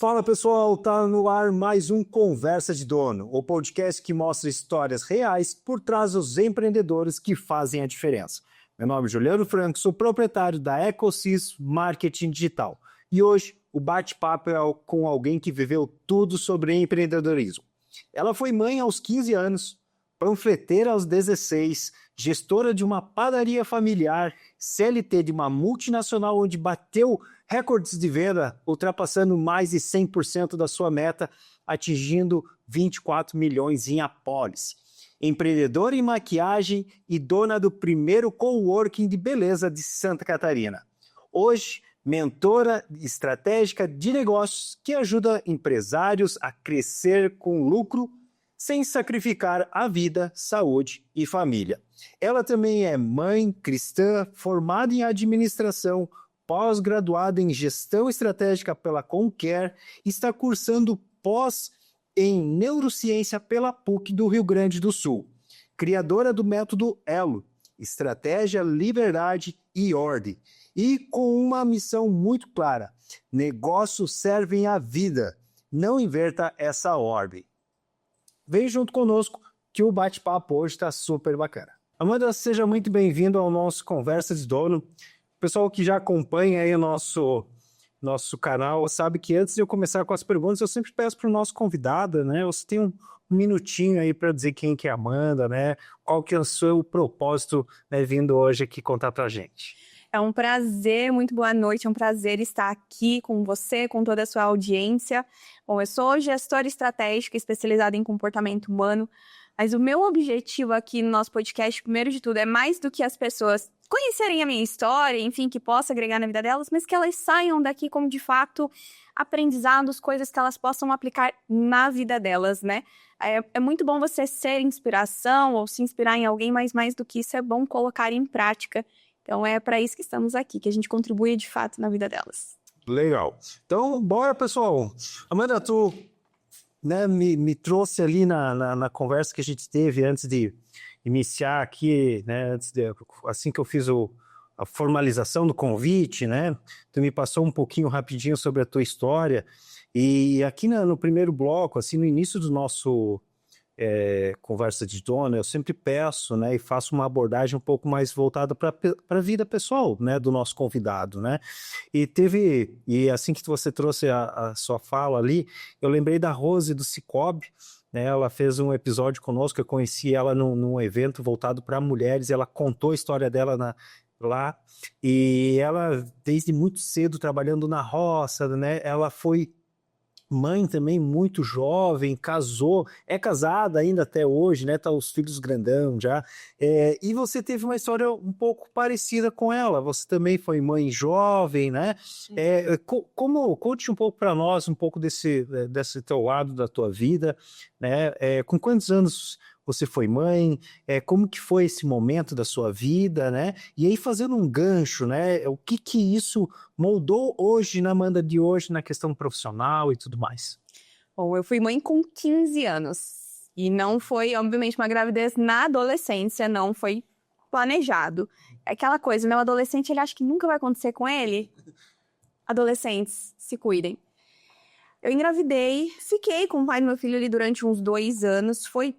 Fala pessoal, tá no ar mais um Conversa de Dono, o podcast que mostra histórias reais por trás dos empreendedores que fazem a diferença. Meu nome é Juliano Franco, sou proprietário da Ecosys Marketing Digital e hoje o bate-papo é com alguém que viveu tudo sobre empreendedorismo. Ela foi mãe aos 15 anos, panfleteira aos 16, gestora de uma padaria familiar, CLT de uma multinacional onde bateu recordes de venda, ultrapassando mais de 100% da sua meta, atingindo 24 milhões em apólice. Empreendedora em maquiagem e dona do primeiro coworking de beleza de Santa Catarina. Hoje, mentora estratégica de negócios que ajuda empresários a crescer com lucro sem sacrificar a vida, saúde e família. Ela também é mãe cristã, formada em administração, pós-graduada em gestão estratégica pela Conquer, está cursando pós em neurociência pela PUC do Rio Grande do Sul. Criadora do método ELO, Estratégia, Liberdade e Ordem. E com uma missão muito clara: negócios servem à vida, não inverta essa ordem. Vem junto conosco que o bate-papo hoje está super bacana. Amanda, seja muito bem-vindo ao nosso Conversa de Dono. O pessoal que já acompanha aí o nosso canal sabe que antes de eu começar com as perguntas, eu sempre peço para o nosso convidado, né? Você tem um minutinho aí para dizer quem que é a Amanda, né? Qual que é o seu propósito, né, vindo hoje aqui contar para a gente. É um prazer, muito boa noite, é um prazer estar aqui com você, com toda a sua audiência. Bom, eu sou gestora estratégica especializada em comportamento humano, mas o meu objetivo aqui no nosso podcast, primeiro de tudo, é mais do que as pessoas conhecerem a minha história, enfim, que possa agregar na vida delas, mas que elas saiam daqui com, de fato, aprendizados, coisas que elas possam aplicar na vida delas, né? É muito bom você ser inspiração ou se inspirar em alguém, mas mais do que isso, é bom colocar em prática. Então é para isso que estamos aqui, que a gente contribui de fato na vida delas. Legal. Então, bora, pessoal. Amanda, tu, né, me trouxe ali na conversa que a gente teve antes de iniciar aqui, né, assim que eu fiz a formalização do convite, né, tu me passou um pouquinho rapidinho sobre a tua história, e aqui no primeiro bloco, assim, no início do nosso Conversa de Dono, eu sempre peço, né, e faço uma abordagem um pouco mais voltada para a vida pessoal, né, do nosso convidado, né, e assim que você trouxe a sua fala ali, eu lembrei da Rose do Cicobi, né, ela fez um episódio conosco, eu conheci ela num evento voltado para mulheres, ela contou a história dela lá, e ela, desde muito cedo, trabalhando na roça, né, ela foi mãe também muito jovem, casou, é casada ainda até hoje, né? Tá os filhos grandão já. E você teve uma história um pouco parecida com ela. Você também foi mãe jovem, né? Conte um pouco para nós um pouco desse teu lado da tua vida, né? Com quantos anos você foi mãe? Como que foi esse momento da sua vida, né? E aí fazendo um gancho, né? O que isso moldou hoje na Amanda de hoje na questão profissional e tudo mais? Bom, eu fui mãe com 15 anos e não foi, obviamente, uma gravidez na adolescência, não foi planejado. É aquela coisa, né? O adolescente, ele acha que nunca vai acontecer com ele. Adolescentes, se cuidem. Eu engravidei, fiquei com o pai do meu filho ali durante uns 2 anos, foi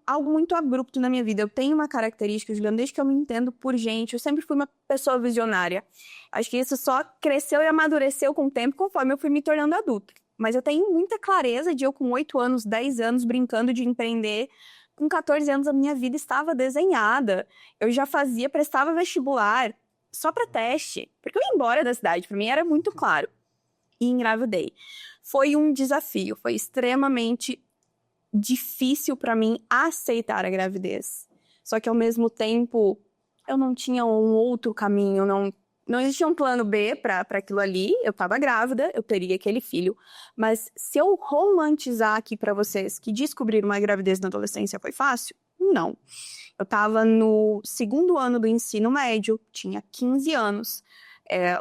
algo muito abrupto na minha vida. Eu tenho uma característica, Juliana, desde que eu me entendo por gente, eu sempre fui uma pessoa visionária. Acho que isso só cresceu e amadureceu com o tempo, conforme eu fui me tornando adulta. Mas eu tenho muita clareza de eu com 8 anos, 10 anos, brincando de empreender. Com 14 anos, a minha vida estava desenhada. Eu já prestava vestibular só para teste, porque eu ia embora da cidade, para mim era muito claro. E engravidei. Foi um desafio, foi extremamente difícil para mim aceitar a gravidez. Só que ao mesmo tempo eu não tinha um outro caminho, não existia um plano B para aquilo ali. Eu estava grávida, eu teria aquele filho. Mas se eu romantizar aqui para vocês que descobrir uma gravidez na adolescência foi fácil, não. Eu estava no 2º ano do ensino médio, tinha 15 anos.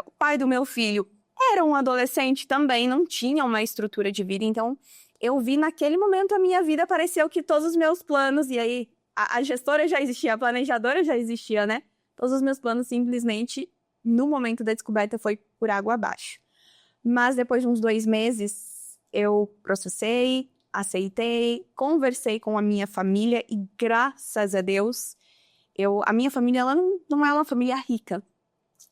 O pai do meu filho era um adolescente também, não tinha uma estrutura de vida, então eu vi naquele momento a minha vida, pareceu que todos os meus planos, e aí a gestora já existia, a planejadora já existia, né? Todos os meus planos simplesmente, no momento da descoberta, foi por água abaixo. Mas depois de uns 2 meses, eu processei, aceitei, conversei com a minha família e, graças a Deus, a minha família ela não é uma família rica,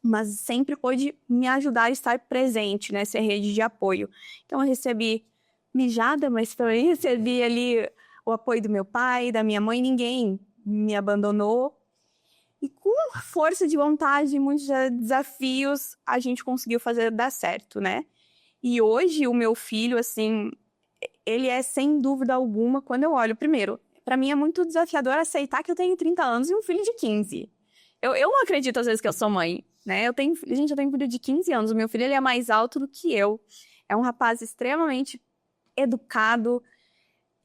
mas sempre pôde me ajudar a estar presente nessa rede de apoio. Então, eu recebi mijada, mas também recebi ali o apoio do meu pai, da minha mãe, ninguém me abandonou. E com força de vontade e muitos desafios, a gente conseguiu fazer dar certo, né? E hoje, o meu filho, assim, ele é, sem dúvida alguma, quando eu olho, primeiro, para mim é muito desafiador aceitar que eu tenho 30 anos e um filho de 15. Eu não acredito, às vezes, que eu sou mãe, né? Eu tenho um filho de 15 anos, o meu filho ele é mais alto do que eu. É um rapaz extremamente educado,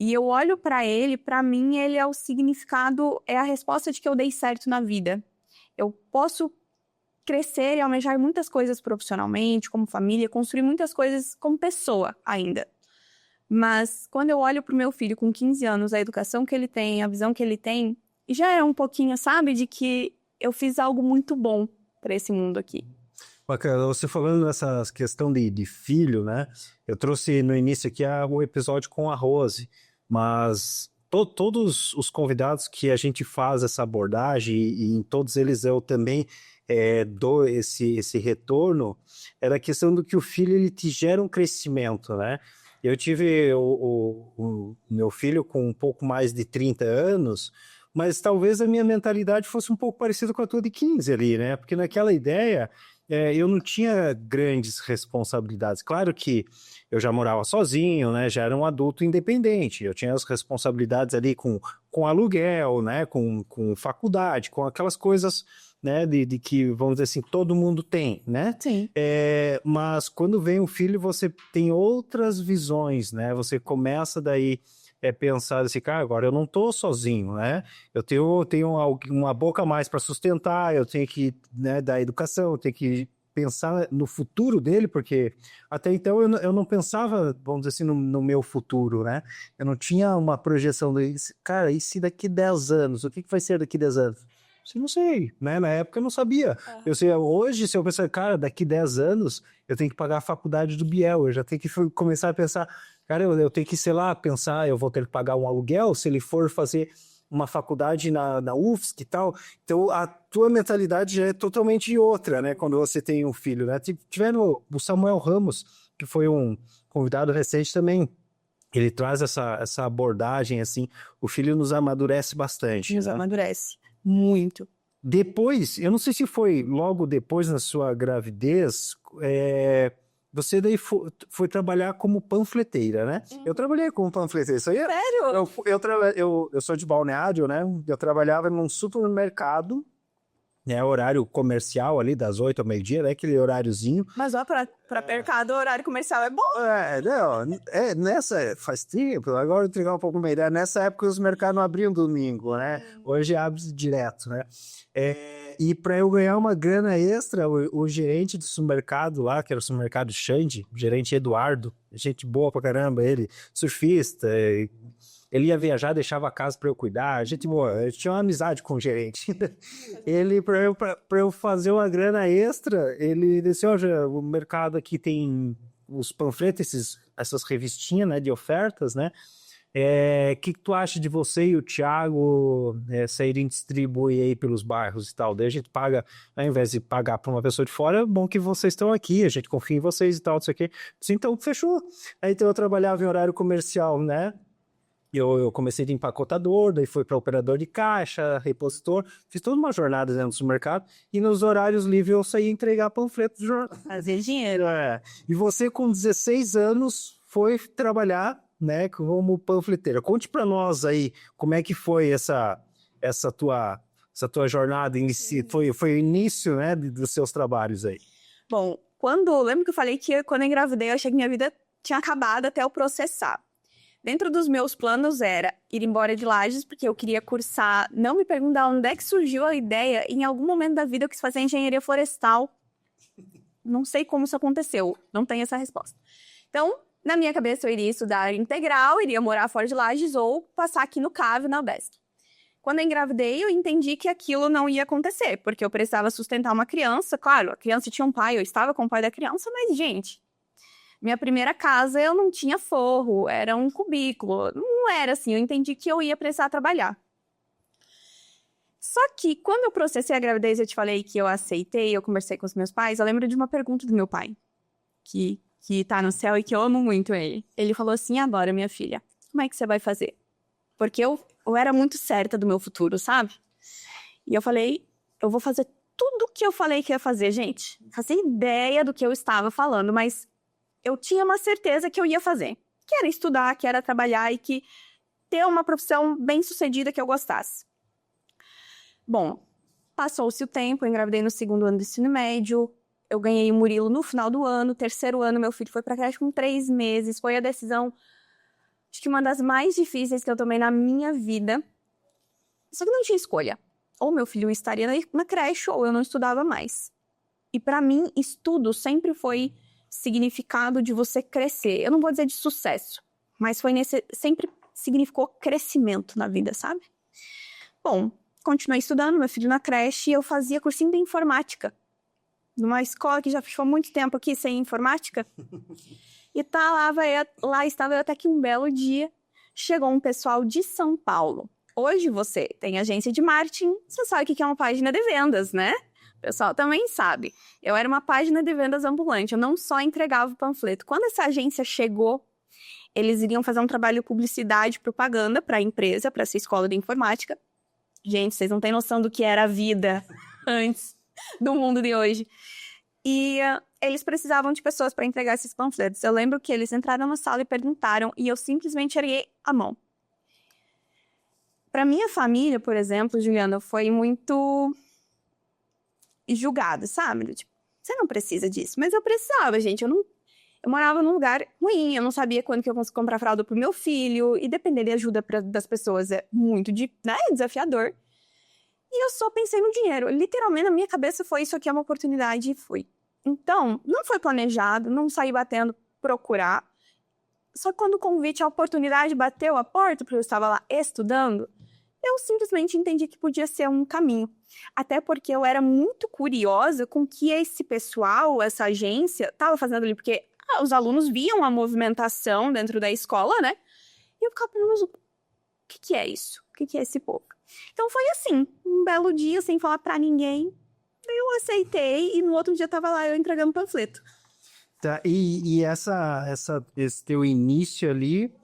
e eu olho para ele, para mim, ele é o significado, é a resposta de que eu dei certo na vida. Eu posso crescer e almejar muitas coisas profissionalmente, como família, construir muitas coisas como pessoa ainda. Mas quando eu olho pro meu filho com 15 anos, a educação que ele tem, a visão que ele tem, já é um pouquinho, sabe, de que eu fiz algo muito bom para esse mundo aqui. Bacana, você falando dessa questão de filho, né? Eu trouxe no início aqui o episódio com a Rose, mas todos os convidados que a gente faz essa abordagem, e em todos eles eu também dou esse retorno, é da questão do que o filho ele te gera um crescimento, né? Eu tive o meu filho com um pouco mais de 30 anos, mas talvez a minha mentalidade fosse um pouco parecida com a tua de 15 ali, né? Porque naquela ideia eu não tinha grandes responsabilidades. Claro que eu já morava sozinho, né? Já era um adulto independente. Eu tinha as responsabilidades ali com aluguel, né? Com faculdade, com aquelas coisas, né? De que, vamos dizer assim, todo mundo tem, né? Sim. Mas quando vem o filho, você tem outras visões, né? Você começa daí pensar assim, cara, agora eu não tô sozinho, né? Eu tenho uma boca a mais para sustentar, eu tenho que, né, dar educação, eu tenho que pensar no futuro dele, porque até então eu não pensava, vamos dizer assim, no meu futuro, né? Eu não tinha uma projeção de, cara, e se daqui 10 anos? O que vai ser daqui 10 anos? Eu não sei, né? Na época eu não sabia. Eu sei, hoje, se eu pensar, cara, daqui 10 anos eu tenho que pagar a faculdade do Biel, eu já tenho que começar a pensar, cara, eu tenho que, sei lá, pensar, eu vou ter que pagar um aluguel se ele for fazer uma faculdade na UFSC e tal. Então, a tua mentalidade já é totalmente outra, né? Quando você tem um filho, né? Tiveram o Samuel Ramos, que foi um convidado recente também. Ele traz essa abordagem, assim, o filho nos amadurece bastante. Nos né? amadurece. Muito. Depois, eu não sei se foi logo depois na sua gravidez, você daí foi trabalhar como panfleteira, né? Eu trabalhei como panfleteira. Isso aí Sério? eu sou de Balneário, né? Eu trabalhava num supermercado, né? Horário comercial ali, das 8 ao meio-dia, né? Aquele horáriozinho. Mas ó, pra mercado, o horário comercial é bom. Faz tempo, agora eu entregar um pouco uma ideia. Nessa época os mercados não abriam domingo, né? Hoje abre direto, né? E para eu ganhar uma grana extra, o gerente do supermercado lá, que era o supermercado Xande, o gerente Eduardo, gente boa pra caramba, ele, surfista, ele ia viajar, deixava a casa para eu cuidar, gente boa, eu tinha uma amizade com o gerente. Ele, para eu fazer uma grana extra, ele disse, o mercado aqui tem os panfletos, essas revistinhas, né, de ofertas, né? Que tu acha de você e o Thiago saírem distribuir aí pelos bairros e tal? Daí a gente paga, ao invés de pagar para uma pessoa de fora, é bom que vocês estão aqui, a gente confia em vocês e tal, não sei o quê. Então, fechou. Aí então eu trabalhava em horário comercial, né? Eu comecei de empacotador, daí fui para operador de caixa, repositor, fiz toda uma jornada dentro do supermercado e nos horários livres eu saía entregar panfletos do jornal. Fazer dinheiro. E você com 16 afoi trabalhar, né, como panfleteira. Conte para nós aí como é que foi essa tua jornada, foi o início, né, dos seus trabalhos aí. Bom, lembro que eu falei que quando eu engravidei, eu achei que minha vida tinha acabado até eu processar. Dentro dos meus planos era ir embora de Lages, porque eu queria cursar. Não me perguntar onde é que surgiu a ideia. Em algum momento da vida eu quis fazer engenharia florestal. Não sei como isso aconteceu. Não tenho essa resposta. Então, na minha cabeça, eu iria estudar integral, iria morar fora de Lages ou passar aqui no CAV, na UBESC. Quando eu engravidei, eu entendi que aquilo não ia acontecer, porque eu precisava sustentar uma criança. Claro, a criança tinha um pai, eu estava com o pai da criança, mas, gente, Minha primeira casa, eu não tinha forro, era um cubículo. Não era assim, eu entendi que eu ia precisar trabalhar. Só que quando eu processei a gravidez, eu te falei que eu aceitei, eu conversei com os meus pais, eu lembro de uma pergunta do meu pai, que tá no céu e que eu amo muito ele. Ele falou assim: agora, minha filha, como é que você vai fazer? Porque eu era muito certa do meu futuro, sabe? E eu falei, eu vou fazer tudo o que eu falei que ia fazer, gente. Não fazia ideia do que eu estava falando, mas eu tinha uma certeza que eu ia fazer. Que era estudar, que era trabalhar e que ter uma profissão bem-sucedida que eu gostasse. Bom, passou-se o tempo, eu engravidei no 2º ano do ensino médio, eu ganhei o Murilo no final do ano, 3º ano meu filho foi pra creche com 3 meses, foi a decisão, acho que uma das mais difíceis que eu tomei na minha vida. Só que não tinha escolha. Ou meu filho estaria na creche ou eu não estudava mais. E pra mim, estudo sempre foi significado de você crescer. Eu não vou dizer de sucesso, mas sempre significou crescimento na vida, sabe? Bom, continuei estudando, meu filho na creche, e eu fazia cursinho de informática. Numa escola que já fechou muito tempo aqui sem informática. E lá estava eu até que um belo dia chegou um pessoal de São Paulo. Hoje você tem agência de marketing, você sabe o que é uma página de vendas, né? O pessoal também sabe. Eu era uma página de vendas ambulante, eu não só entregava o panfleto. Quando essa agência chegou, eles iriam fazer um trabalho de publicidade e propaganda para a empresa, para essa escola de informática. Gente, vocês não têm noção do que era a vida antes do mundo de hoje. E eles precisavam de pessoas para entregar esses panfletos. Eu lembro que eles entraram na sala e perguntaram, e eu simplesmente erguei a mão. Para minha família, por exemplo, Juliana, foi muito julgado, sabe? Tipo, você não precisa disso. Mas eu precisava, gente. Eu morava num lugar ruim, eu não sabia quando que eu conseguia comprar fralda pro meu filho, e depender de ajuda das pessoas é muito desafiador. E eu só pensei no dinheiro. Literalmente, na minha cabeça foi isso aqui é uma oportunidade e fui. Então, não foi planejado, não saí batendo procurar. Só que quando o convite, a oportunidade bateu a porta, porque eu estava lá estudando, eu simplesmente entendi que podia ser um caminho. Até porque eu era muito curiosa com o que esse pessoal, essa agência, estava fazendo ali, porque os alunos viam a movimentação dentro da escola, né? E eu ficava pensando, o que é isso? O que é esse povo? Então foi assim, um belo dia, sem falar pra ninguém, eu aceitei e no outro dia tava lá eu entregando panfleto. Tá, e esse teu início ali,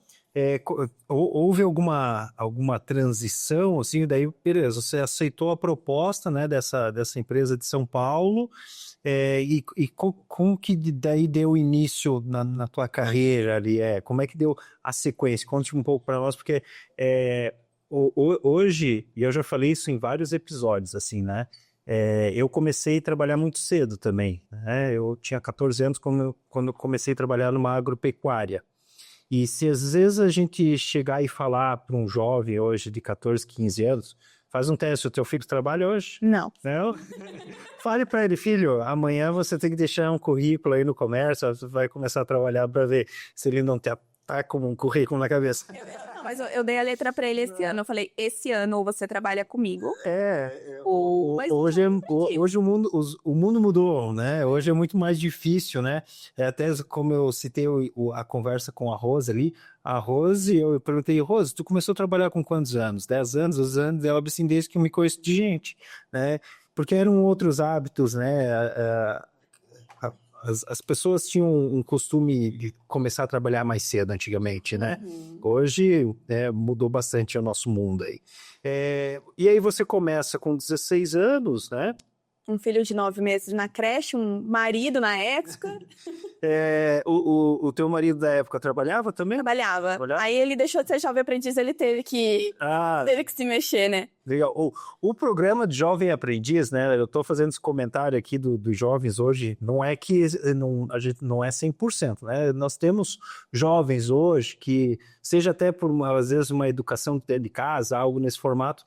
houve alguma transição, assim, daí, beleza, você aceitou a proposta, né, dessa empresa de São Paulo, e como que daí deu início na tua carreira ali, como é que deu a sequência? Conte um pouco para nós, porque hoje, e eu já falei isso em vários episódios, assim, né, eu comecei a trabalhar muito cedo também, né? Eu tinha 14 anos quando eu comecei a trabalhar numa agropecuária. E se às vezes a gente chegar e falar para um jovem hoje de 14, 15 anos, faz um teste, o teu filho trabalha hoje? Não. Não? Fale para ele, filho, amanhã você tem que deixar um currículo aí no comércio, você vai começar a trabalhar para ver se ele não tá com um currículo na cabeça. Mas eu dei a letra para ele esse ano. Eu falei, esse ano ou você trabalha comigo. Hoje o mundo mudou, né? Hoje é muito mais difícil, né? Até como eu citei a conversa com a Rose ali, a Rose, eu perguntei, Rose, tu começou a trabalhar com quantos anos? 10 anos, 12 anos? Ela disse, desde que eu me conheço de gente, né? Porque eram outros hábitos, né? As pessoas tinham um costume de começar a trabalhar mais cedo antigamente, né? Uhum. Hoje mudou bastante o nosso mundo aí. E aí você começa com 16 anos, né? Um filho de 9 meses na creche, um marido na época. O teu marido da época trabalhava também? Trabalhava. Aí ele deixou de ser jovem aprendiz, ele teve que se mexer, né? Legal. O programa de Jovem Aprendiz, né? Eu tô fazendo esse comentário aqui dos jovens hoje, não é que a gente não é 100%, né? Nós temos jovens hoje que, seja até por às vezes uma educação de casa, algo nesse formato,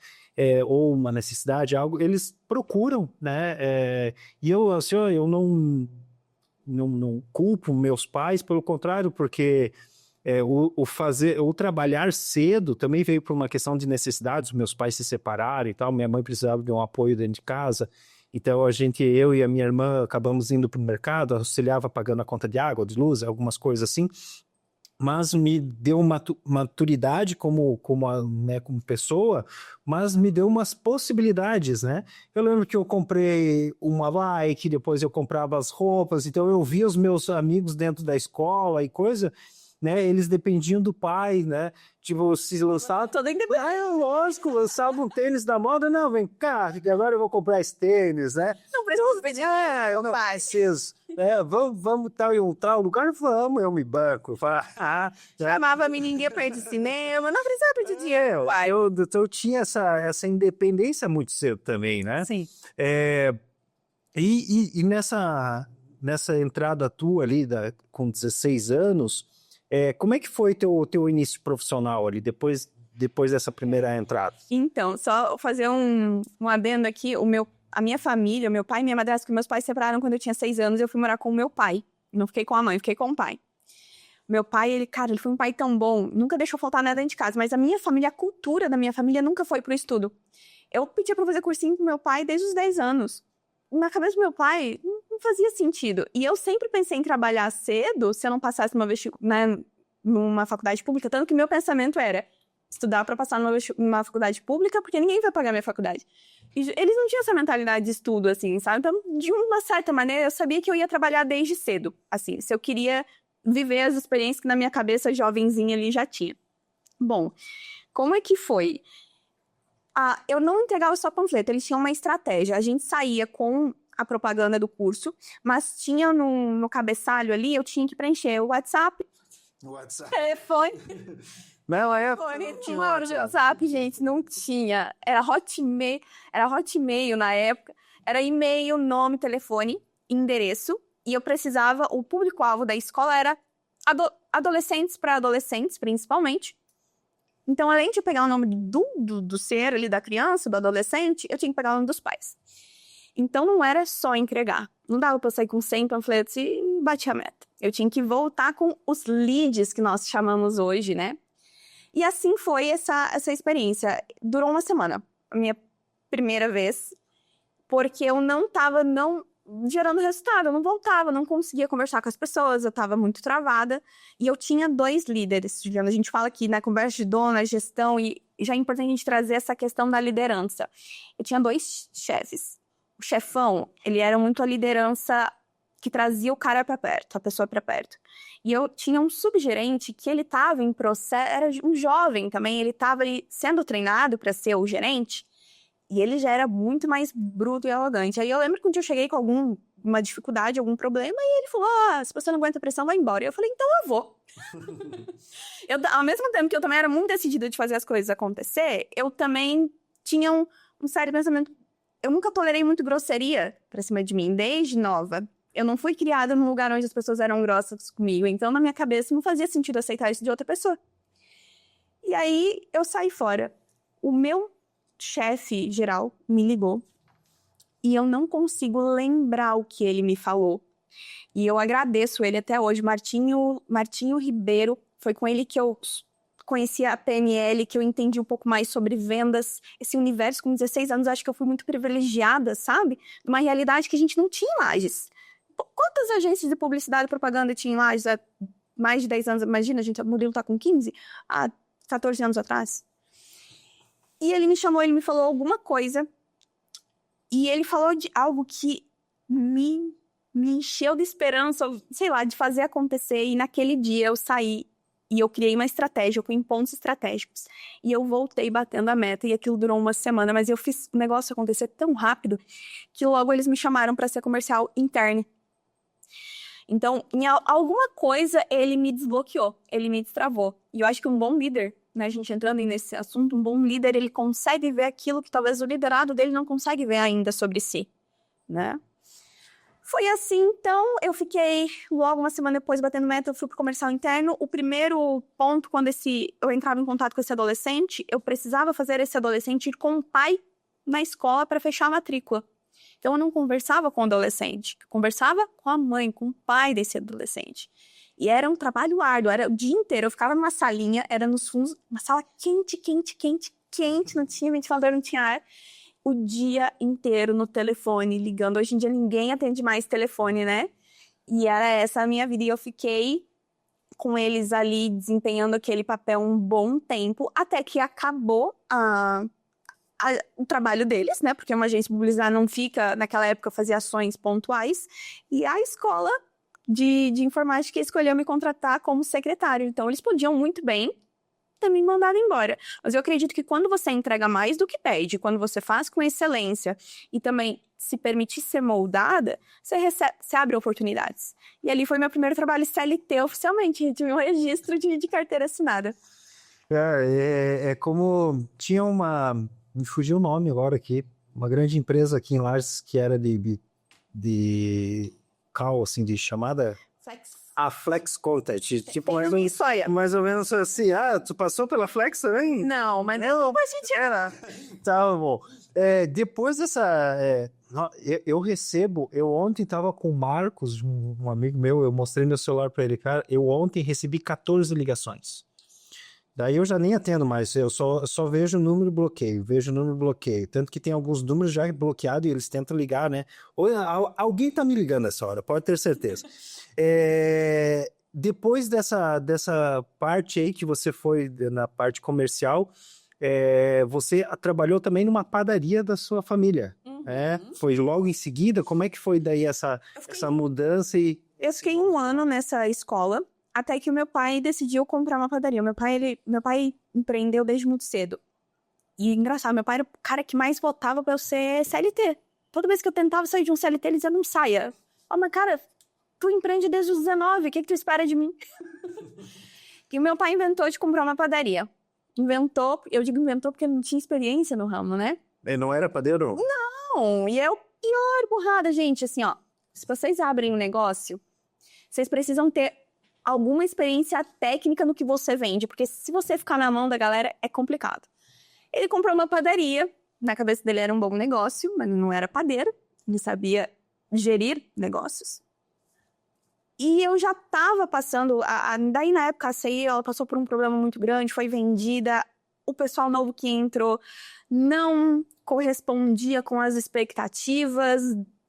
ou uma necessidade, algo, eles procuram, né? E eu, assim, eu não culpo meus pais, pelo contrário, porque o trabalhar cedo também veio por uma questão de necessidades. Meus pais se separaram e tal, minha mãe precisava de um apoio dentro de casa, Então eu e a minha irmã acabamos indo para o mercado, auxiliava pagando a conta de água, de luz, algumas coisas assim. Mas me deu maturidade como pessoa, mas me deu umas possibilidades, né? Eu lembro que eu comprei uma bike, depois eu comprava as roupas, então eu via os meus amigos dentro da escola e coisa, né? Eles dependiam do pai, né? Tipo, se lançava... Lógico, lançava um tênis da moda, não, vem cá, agora eu vou comprar esse tênis, né? Não preciso pedir. Eu não preciso. Vamos tal em um tal lugar? Vamos, eu me banco. Chamava-me ninguém para ir de cinema, não precisava pedir dinheiro. Eu tinha essa independência muito cedo também, né? Sim. E nessa entrada tua ali, com 16 anos, como é que foi teu início profissional ali, depois dessa primeira entrada? Então, só fazer um adendo aqui, a minha família, meu pai e minha madrasta, que meus pais se separaram quando eu tinha 6 anos, eu fui morar com o meu pai. Não fiquei com a mãe, fiquei com o pai. Meu pai, ele foi um pai tão bom, nunca deixou faltar nada dentro de casa, mas a minha família, a cultura da minha família nunca foi pro estudo. Eu pedia pra fazer cursinho pro meu pai desde os 10 anos. Na cabeça do meu pai, não fazia sentido. E eu sempre pensei em trabalhar cedo, se eu não passasse numa faculdade pública, tanto que meu pensamento era estudar para passar numa faculdade pública, porque ninguém vai pagar minha faculdade. E eles não tinham essa mentalidade de estudo, assim, sabe? Então, de uma certa maneira, eu sabia que eu ia trabalhar desde cedo, assim, se eu queria viver as experiências que na minha cabeça, jovenzinha ali, já tinha. Bom, como é que foi? Eu não entregava só panfleto, eles tinham uma estratégia. A gente saía com a propaganda do curso, mas tinha no cabeçalho ali, eu tinha que preencher o WhatsApp. Telefone. Não, Tinha WhatsApp, gente, não tinha. Era Hotmail na época. Era e-mail, nome, telefone, endereço. E eu precisava, o público-alvo da escola era adolescentes para adolescentes, principalmente. Então, além de eu pegar o nome do ser ali, da criança, do adolescente, eu tinha que pegar o nome dos pais. Então, não era só entregar. Não dava para sair com 100 panfletos e bater a meta. Eu tinha que voltar com os leads que nós chamamos hoje, né? E assim foi essa experiência. Durou uma semana, a minha primeira vez, porque eu não estava gerando resultado, eu não voltava, não conseguia conversar com as pessoas, eu estava muito travada. E eu tinha 2 líderes, Juliana. A gente fala aqui, né, conversa de dona, gestão, e já é importante a gente trazer essa questão da liderança. Eu tinha 2 chefes. O chefão, ele era muito a liderança que trazia o cara para perto, a pessoa para perto. E eu tinha um subgerente que ele estava em processo, era um jovem também, ele estava sendo treinado para ser o gerente, e ele já era muito mais bruto e arrogante. Aí eu lembro que um dia eu cheguei com alguma dificuldade, algum problema, e ele falou, se você não aguenta a pressão, vai embora. E eu falei, então eu vou. Ao mesmo tempo que eu também era muito decidida de fazer as coisas acontecer, eu também tinha um sério pensamento. Eu nunca tolerei muito grosseria pra cima de mim, desde nova. Eu não fui criada num lugar onde as pessoas eram grossas comigo, então na minha cabeça não fazia sentido aceitar isso de outra pessoa. E aí eu saí fora. O meu chefe geral me ligou e eu não consigo lembrar o que ele me falou. E eu agradeço ele até hoje, Martinho Ribeiro, foi com ele que eu conheci a PNL, que eu entendi um pouco mais sobre vendas, esse universo. Com 16 anos, acho que eu fui muito privilegiada, sabe? Uma realidade que a gente não tinha em Lages. Quantas agências de publicidade e propaganda tinha em Lages há mais de 10 anos? Imagina, o Murilo tá com 15, há 14 anos atrás. E ele me chamou, ele me falou alguma coisa, e ele falou de algo que me encheu de esperança, sei lá, de fazer acontecer. E naquele dia eu saí e eu criei uma estratégia, eu fui em pontos estratégicos. E eu voltei batendo a meta, e aquilo durou uma semana, mas eu fiz o negócio acontecer tão rápido que logo eles me chamaram para ser comercial interno. Então, em alguma coisa, ele me desbloqueou, ele me destravou. E eu acho que um bom líder, né, a gente entrando nesse assunto, um bom líder, ele consegue ver aquilo que talvez o liderado dele não consegue ver ainda sobre si, né? Foi assim, então, eu fiquei logo uma semana depois batendo meta, eu fui pro comercial interno. O primeiro ponto, quando eu entrava em contato com esse adolescente, eu precisava fazer esse adolescente ir com o pai na escola para fechar a matrícula. Então, eu não conversava com o adolescente, eu conversava com a mãe, com o pai desse adolescente. E era um trabalho árduo, era o dia inteiro. Eu ficava numa salinha, era nos fundos, uma sala quente, não tinha ventilador, não tinha ar. o dia inteiro no telefone, ligando. Hoje em dia ninguém atende mais telefone, né? E era essa a minha vida. E eu fiquei com eles ali desempenhando aquele papel um bom tempo, até que acabou o trabalho deles, né? Porque uma agência publicitária não fica, naquela época, fazia ações pontuais. E a escola de informática escolheu me contratar como secretário. Então, eles podiam muito bem ter me mandado embora. Mas eu acredito que quando você entrega mais do que pede, quando você faz com excelência e também se permitir ser moldada, você abre oportunidades. E ali foi meu primeiro trabalho CLT oficialmente. Eu tive um registro de carteira assinada. É como... Tinha uma... Me fugiu o nome agora aqui. Uma grande empresa aqui em Lages que era de call, assim, de chamada... A Flex Contact. Tipo, mais ou menos assim. Tu passou pela Flex também? Não, mas não, a gente era. Tá bom. Depois dessa... eu recebo... Eu ontem tava com o Marcos, um amigo meu, eu mostrei meu celular para ele, cara. Eu ontem recebi 14 ligações. Daí eu já nem atendo mais, eu só vejo o número bloqueio, tanto que tem alguns números já bloqueados e eles tentam ligar, né? Ou, alguém tá me ligando nessa hora, pode ter certeza. Depois dessa parte aí que você foi na parte comercial, você trabalhou também numa padaria da sua família, Foi logo em seguida? Como é que foi daí essa mudança? Eu fiquei 1 ano nessa escola, até que o meu pai decidiu comprar uma padaria. Meu pai empreendeu desde muito cedo. E engraçado, meu pai era o cara que mais votava pra eu ser CLT. Toda vez que eu tentava sair de um CLT, ele dizia, não saia. Mas cara, tu empreende desde os 19, o que tu espera de mim? E o meu pai inventou de comprar uma padaria. Eu digo inventou porque não tinha experiência no ramo, né? Ele não era padeiro? Não, e é o pior burrada, gente. Assim, ó, se vocês abrem um negócio, vocês precisam ter alguma experiência técnica no que você vende, porque se você ficar na mão da galera, é complicado. Ele comprou uma padaria, na cabeça dele era um bom negócio, mas não era padeiro, ele sabia gerir negócios. E eu já tava passando, daí na época a CI, ela passou por um problema muito grande, foi vendida, o pessoal novo que entrou não correspondia com as expectativas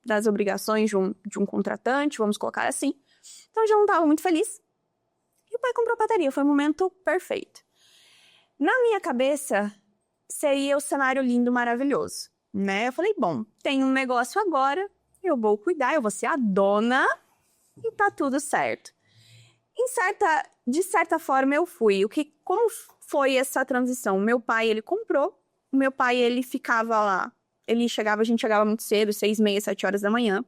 das obrigações de um contratante, vamos colocar assim. Então eu já não estava muito feliz. E o pai comprou a padaria, foi o momento perfeito. Na minha cabeça, seria o cenário lindo, maravilhoso, né? Eu falei, bom, tem um negócio agora, eu vou cuidar, eu vou ser a dona e tá tudo certo. De certa forma, eu fui. Como foi essa transição? Meu pai, ele comprou, o meu pai, ele ficava lá, a gente chegava muito cedo, 6h30, 7 horas da manhã.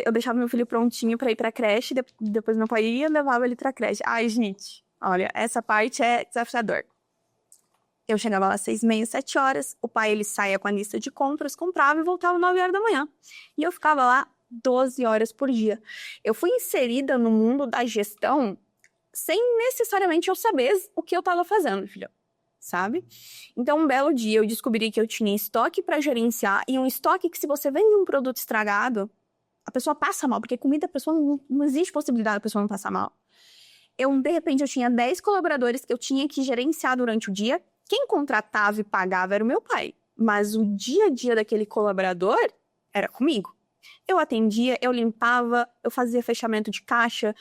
Eu deixava meu filho prontinho pra ir pra creche, depois meu pai ia e levava ele pra creche. Ai, gente, olha, essa parte é desafiador. Eu chegava lá às 6h30, 7 horas, o pai ele saía com a lista de compras, comprava e voltava 9 horas da manhã. E eu ficava lá 12 horas por dia. Eu fui inserida no mundo da gestão sem necessariamente eu saber o que eu tava fazendo, filho. Sabe? Então, um belo dia eu descobri que eu tinha estoque pra gerenciar e um estoque que se você vende um produto estragado, a pessoa passa mal, porque comida, a pessoa não existe possibilidade da pessoa não passar mal. De repente, eu tinha 10 colaboradores que eu tinha que gerenciar durante o dia. Quem contratava e pagava era o meu pai. Mas o dia a dia daquele colaborador era comigo. Eu atendia, eu limpava, eu fazia fechamento de caixa.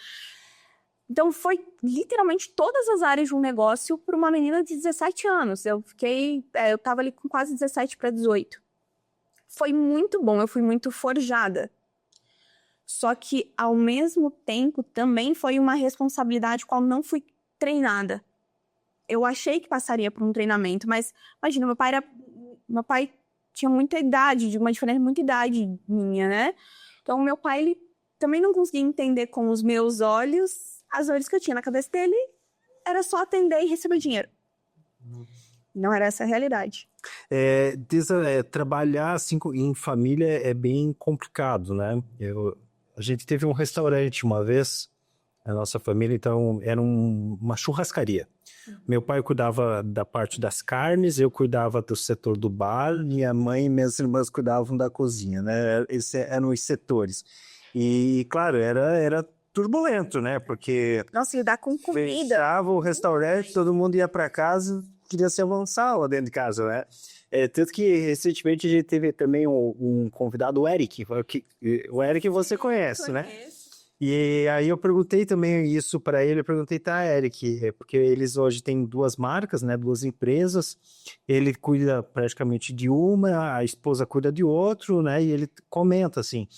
Então, foi literalmente todas as áreas de um negócio para uma menina de 17 anos. Eu tava ali com quase 17 para 18. Foi muito bom, eu fui muito forjada. Só que, ao mesmo tempo, também foi uma responsabilidade qual não fui treinada. Eu achei que passaria por um treinamento, mas imagina, meu pai tinha muita idade, uma diferença de muita idade minha, né? Então, meu pai, ele também não conseguia entender com os meus olhos as dores que eu tinha na cabeça dele. Era só atender e receber dinheiro. Não era essa a realidade. Trabalhar assim em família é bem complicado, né? A gente teve um restaurante uma vez, a nossa família, então era uma churrascaria. Meu pai cuidava da parte das carnes, eu cuidava do setor do bar, minha mãe e minhas irmãs cuidavam da cozinha, né? Esses eram os setores. E, claro, era turbulento, né? Porque... Nossa, lidar com comida. Fechava o restaurante, todo mundo ia para casa, queria se avançar lá dentro de casa, né? Tanto que recentemente a gente teve também um convidado, o Eric. O Eric você conhece, né? E aí eu perguntei também isso para ele, eu perguntei, tá, Eric, porque eles hoje têm duas marcas, né, duas empresas, ele cuida praticamente de uma, a esposa cuida de outro, né, e ele comenta assim,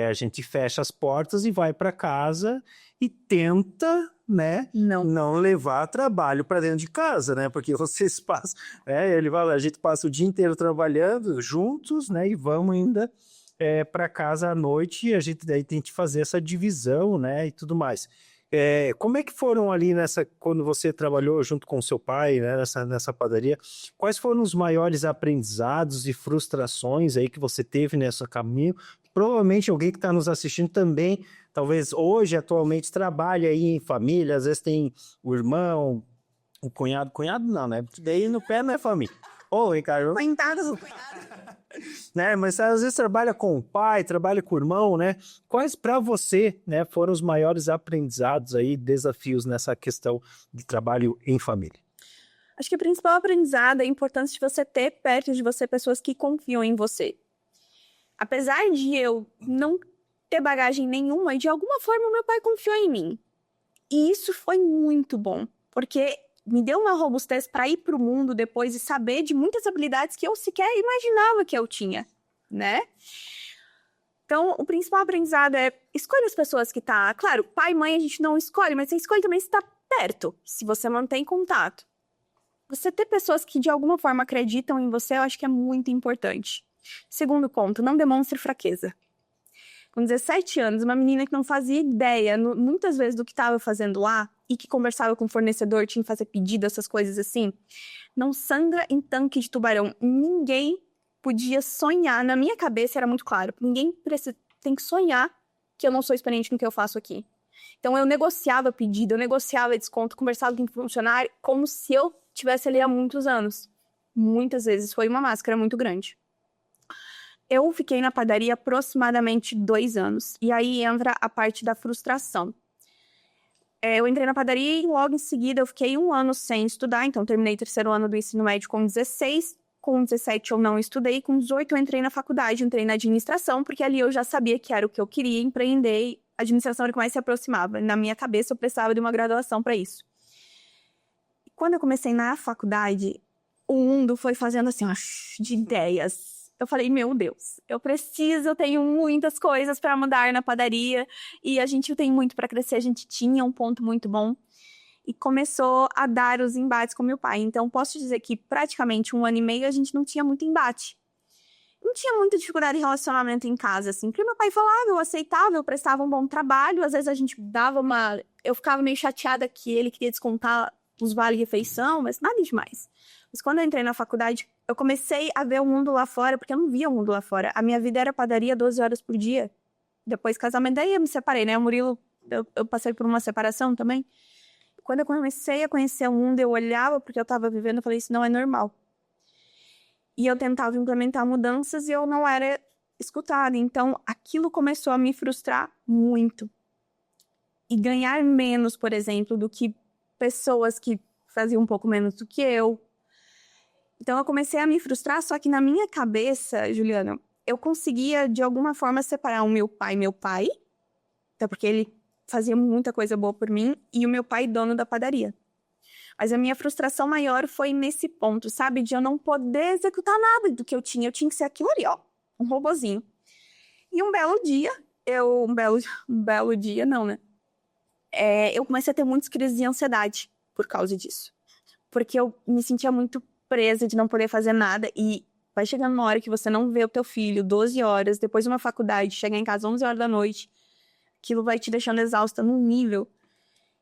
a gente fecha as portas e vai para casa e tenta, né, não levar trabalho para dentro de casa, né, porque vocês passam, ele fala, a gente passa o dia inteiro trabalhando juntos, né, e vamos ainda para casa à noite e a gente daí tem que fazer essa divisão, né, e tudo mais. Como é que foram ali quando você trabalhou junto com seu pai, né, nessa padaria, quais foram os maiores aprendizados e frustrações aí que você teve nesse caminho? Provavelmente alguém que está nos assistindo também, talvez hoje, atualmente, trabalha aí em família, às vezes tem o irmão, o cunhado não, né, daí no pé não é família. Ô, Ricardo. Coitado do cunhado. Né, mas às vezes trabalha com o pai, trabalha com o irmão, né? Quais para você, né, foram os maiores aprendizados aí, desafios nessa questão de trabalho em família? Acho que o principal aprendizado é a importância de você ter perto de você pessoas que confiam em você. Apesar de eu não ter bagagem nenhuma, de alguma forma meu pai confiou em mim. E isso foi muito bom, porque me deu uma robustez para ir para o mundo depois e saber de muitas habilidades que eu sequer imaginava que eu tinha, né? Então, o principal aprendizado é escolha as pessoas que tá. Claro, pai e mãe a gente não escolhe, mas você escolhe também se está perto, se você mantém contato. Você ter pessoas que de alguma forma acreditam em você, eu acho que é muito importante. Segundo ponto, não demonstre fraqueza. Com 17 anos, uma menina que não fazia ideia, muitas vezes, do que estava fazendo lá, e que conversava com o fornecedor, tinha que fazer pedido, essas coisas assim, não sangra em tanque de tubarão. Ninguém podia sonhar, na minha cabeça era muito claro, ninguém tem que sonhar que eu não sou experiente no que eu faço aqui. Então eu negociava pedido, eu negociava desconto, conversava com o funcionário como se eu estivesse ali há muitos anos. Muitas vezes foi uma máscara muito grande. Eu fiquei na padaria aproximadamente 2 anos. E aí entra a parte da frustração. Eu entrei na padaria e logo em seguida eu fiquei 1 ano sem estudar. Então terminei o 3º ano do ensino médio com 16. Com 17 eu não estudei. Com 18 eu entrei na faculdade, entrei na administração. Porque ali eu já sabia que era o que eu queria empreender. A administração era o que mais se aproximava. Na minha cabeça eu precisava de uma graduação para isso. Quando eu comecei na faculdade, o mundo foi fazendo assim, ó, de ideias. Eu falei, meu Deus, eu tenho muitas coisas para mudar na padaria e a gente tem muito para crescer, a gente tinha um ponto muito bom e começou a dar os embates com meu pai. Então, posso dizer que praticamente 1 ano e meio a gente não tinha muito embate. Não tinha muita dificuldade de relacionamento em casa, assim, porque meu pai falava, eu aceitava, eu prestava um bom trabalho, às vezes a gente dava uma... Eu ficava meio chateada que ele queria descontar os vale-refeição, mas nada demais. Mas quando eu entrei na faculdade, eu comecei a ver o mundo lá fora, porque eu não via o mundo lá fora. A minha vida era padaria 12 horas por dia. Depois casamento, daí eu me separei, né? O Murilo, eu passei por uma separação também. Quando eu comecei a conhecer o mundo, eu olhava porque eu estava vivendo, eu falei, isso não é normal. E eu tentava implementar mudanças e eu não era escutada. Então, aquilo começou a me frustrar muito. E ganhar menos, por exemplo, do que pessoas que faziam um pouco menos do que eu. Então, eu comecei a me frustrar, só que na minha cabeça, Juliana, eu conseguia, de alguma forma, separar o meu pai, até porque ele fazia muita coisa boa por mim, e o meu pai, dono da padaria. Mas a minha frustração maior foi nesse ponto, sabe? De eu não poder executar nada do que eu tinha que ser aquilo ali, ó, um robozinho. E um belo dia, um belo dia, não, né? Eu comecei a ter muitas crises de ansiedade por causa disso. Porque eu me sentia muito presa de não poder fazer nada e vai chegando uma hora que você não vê o teu filho 12 horas, depois de uma faculdade, chegar em casa 11 horas da noite, aquilo vai te deixando exausta num nível.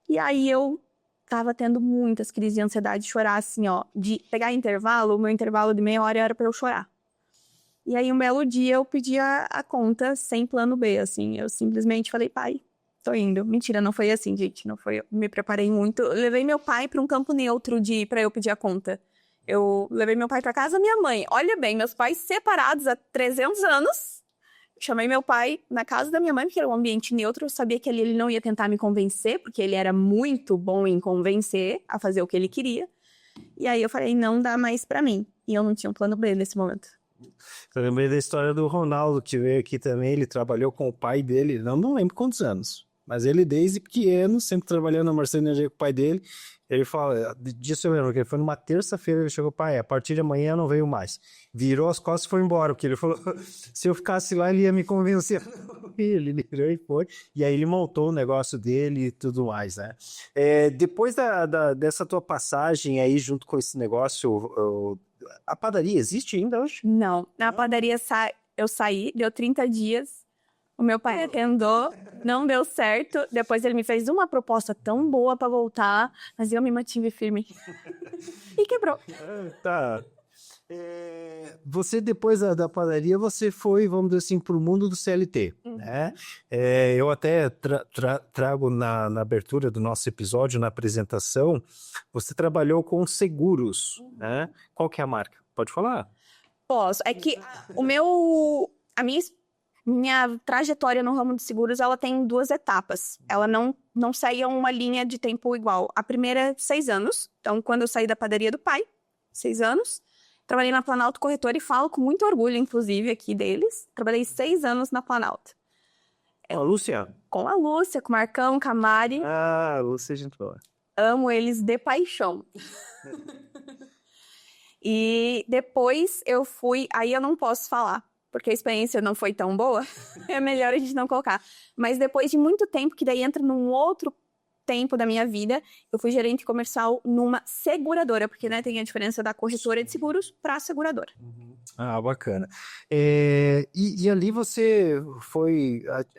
E aí eu tava tendo muitas crises de ansiedade, de chorar assim, ó, de pegar intervalo, o meu intervalo de meia hora era pra eu chorar. E aí um belo dia eu pedi a conta sem plano B, assim, eu simplesmente falei, pai, tô indo. Mentira, não foi assim, gente, não foi, eu me preparei muito, eu levei meu pai pra um campo neutro pra eu pedir a conta. Eu levei meu pai pra casa da minha mãe. Olha bem, meus pais separados há 300 anos. Chamei meu pai na casa da minha mãe, porque era um ambiente neutro. Eu sabia que ele não ia tentar me convencer, porque ele era muito bom em convencer a fazer o que ele queria. E aí eu falei, não dá mais pra mim. E eu não tinha um plano B nesse momento. Eu lembrei da história do Ronaldo, que veio aqui também, ele trabalhou com o pai dele, não lembro quantos anos, mas ele desde pequeno, sempre trabalhando na Marcelo Energia com o pai dele, ele fala, disso eu lembro, que ele foi numa terça-feira, ele chegou, pai, a partir de amanhã não veio mais. Virou as costas e foi embora, porque ele falou, se eu ficasse lá ele ia me convencer. Ele virou e foi, e aí ele montou o negócio dele e tudo mais, né? Depois dessa tua passagem aí junto com esse negócio, a padaria existe ainda hoje? Não, na padaria eu saí, deu 30 dias, o meu pai atendou, não deu certo, depois ele me fez uma proposta tão boa pra voltar, mas eu me mantive firme. E quebrou. Tá. Você, depois da padaria, você foi, vamos dizer assim, para o mundo do CLT, né? Eu até trago na abertura do nosso episódio, na apresentação, você trabalhou com seguros, né? Qual que é a marca? Pode falar? Posso. É que a minha trajetória no ramo de seguros, ela tem 2 etapas. Ela não segue uma linha de tempo igual. A primeira é 6 anos. Então, quando eu saí da padaria do pai, 6 anos, trabalhei na Planalto Corretora e falo com muito orgulho, inclusive, aqui deles. Trabalhei 6 anos na Planalto. Com a Lúcia? Com a Lúcia, com o Marcão, com a Mari. Ah, Lúcia, gente boa. Amo eles de paixão. E depois eu fui... Aí eu não posso falar, porque a experiência não foi tão boa. É melhor a gente não colocar. Mas depois de muito tempo, que daí entra num outro tempo da minha vida, eu fui gerente comercial numa seguradora, porque, né, tem a diferença da corretora de seguros para a seguradora. Ah, bacana. E ali você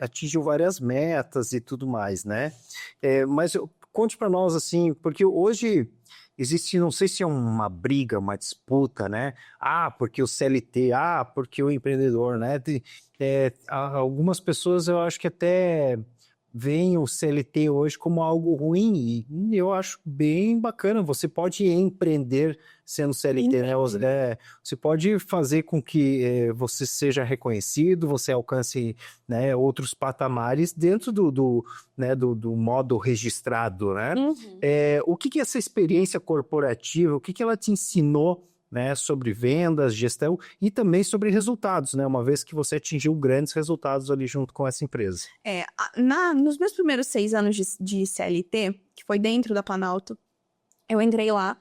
atingiu várias metas e tudo mais, né? Mas conte para nós, assim, porque hoje existe, não sei se é uma briga, uma disputa, né? Ah, porque o CLT, porque o empreendedor, né? Algumas pessoas eu acho que até veem o CLT hoje como algo ruim, e eu acho bem bacana. Você pode empreender sendo CLT, né? Você pode fazer com que você seja reconhecido, você alcance, né, outros patamares dentro do modo registrado, né? O que essa experiência corporativa, o que ela te ensinou, né, sobre vendas, gestão e também sobre resultados, né, uma vez que você atingiu grandes resultados ali junto com essa empresa? Nos meus primeiros 6 anos de CLT, que foi dentro da Planalto, eu entrei lá,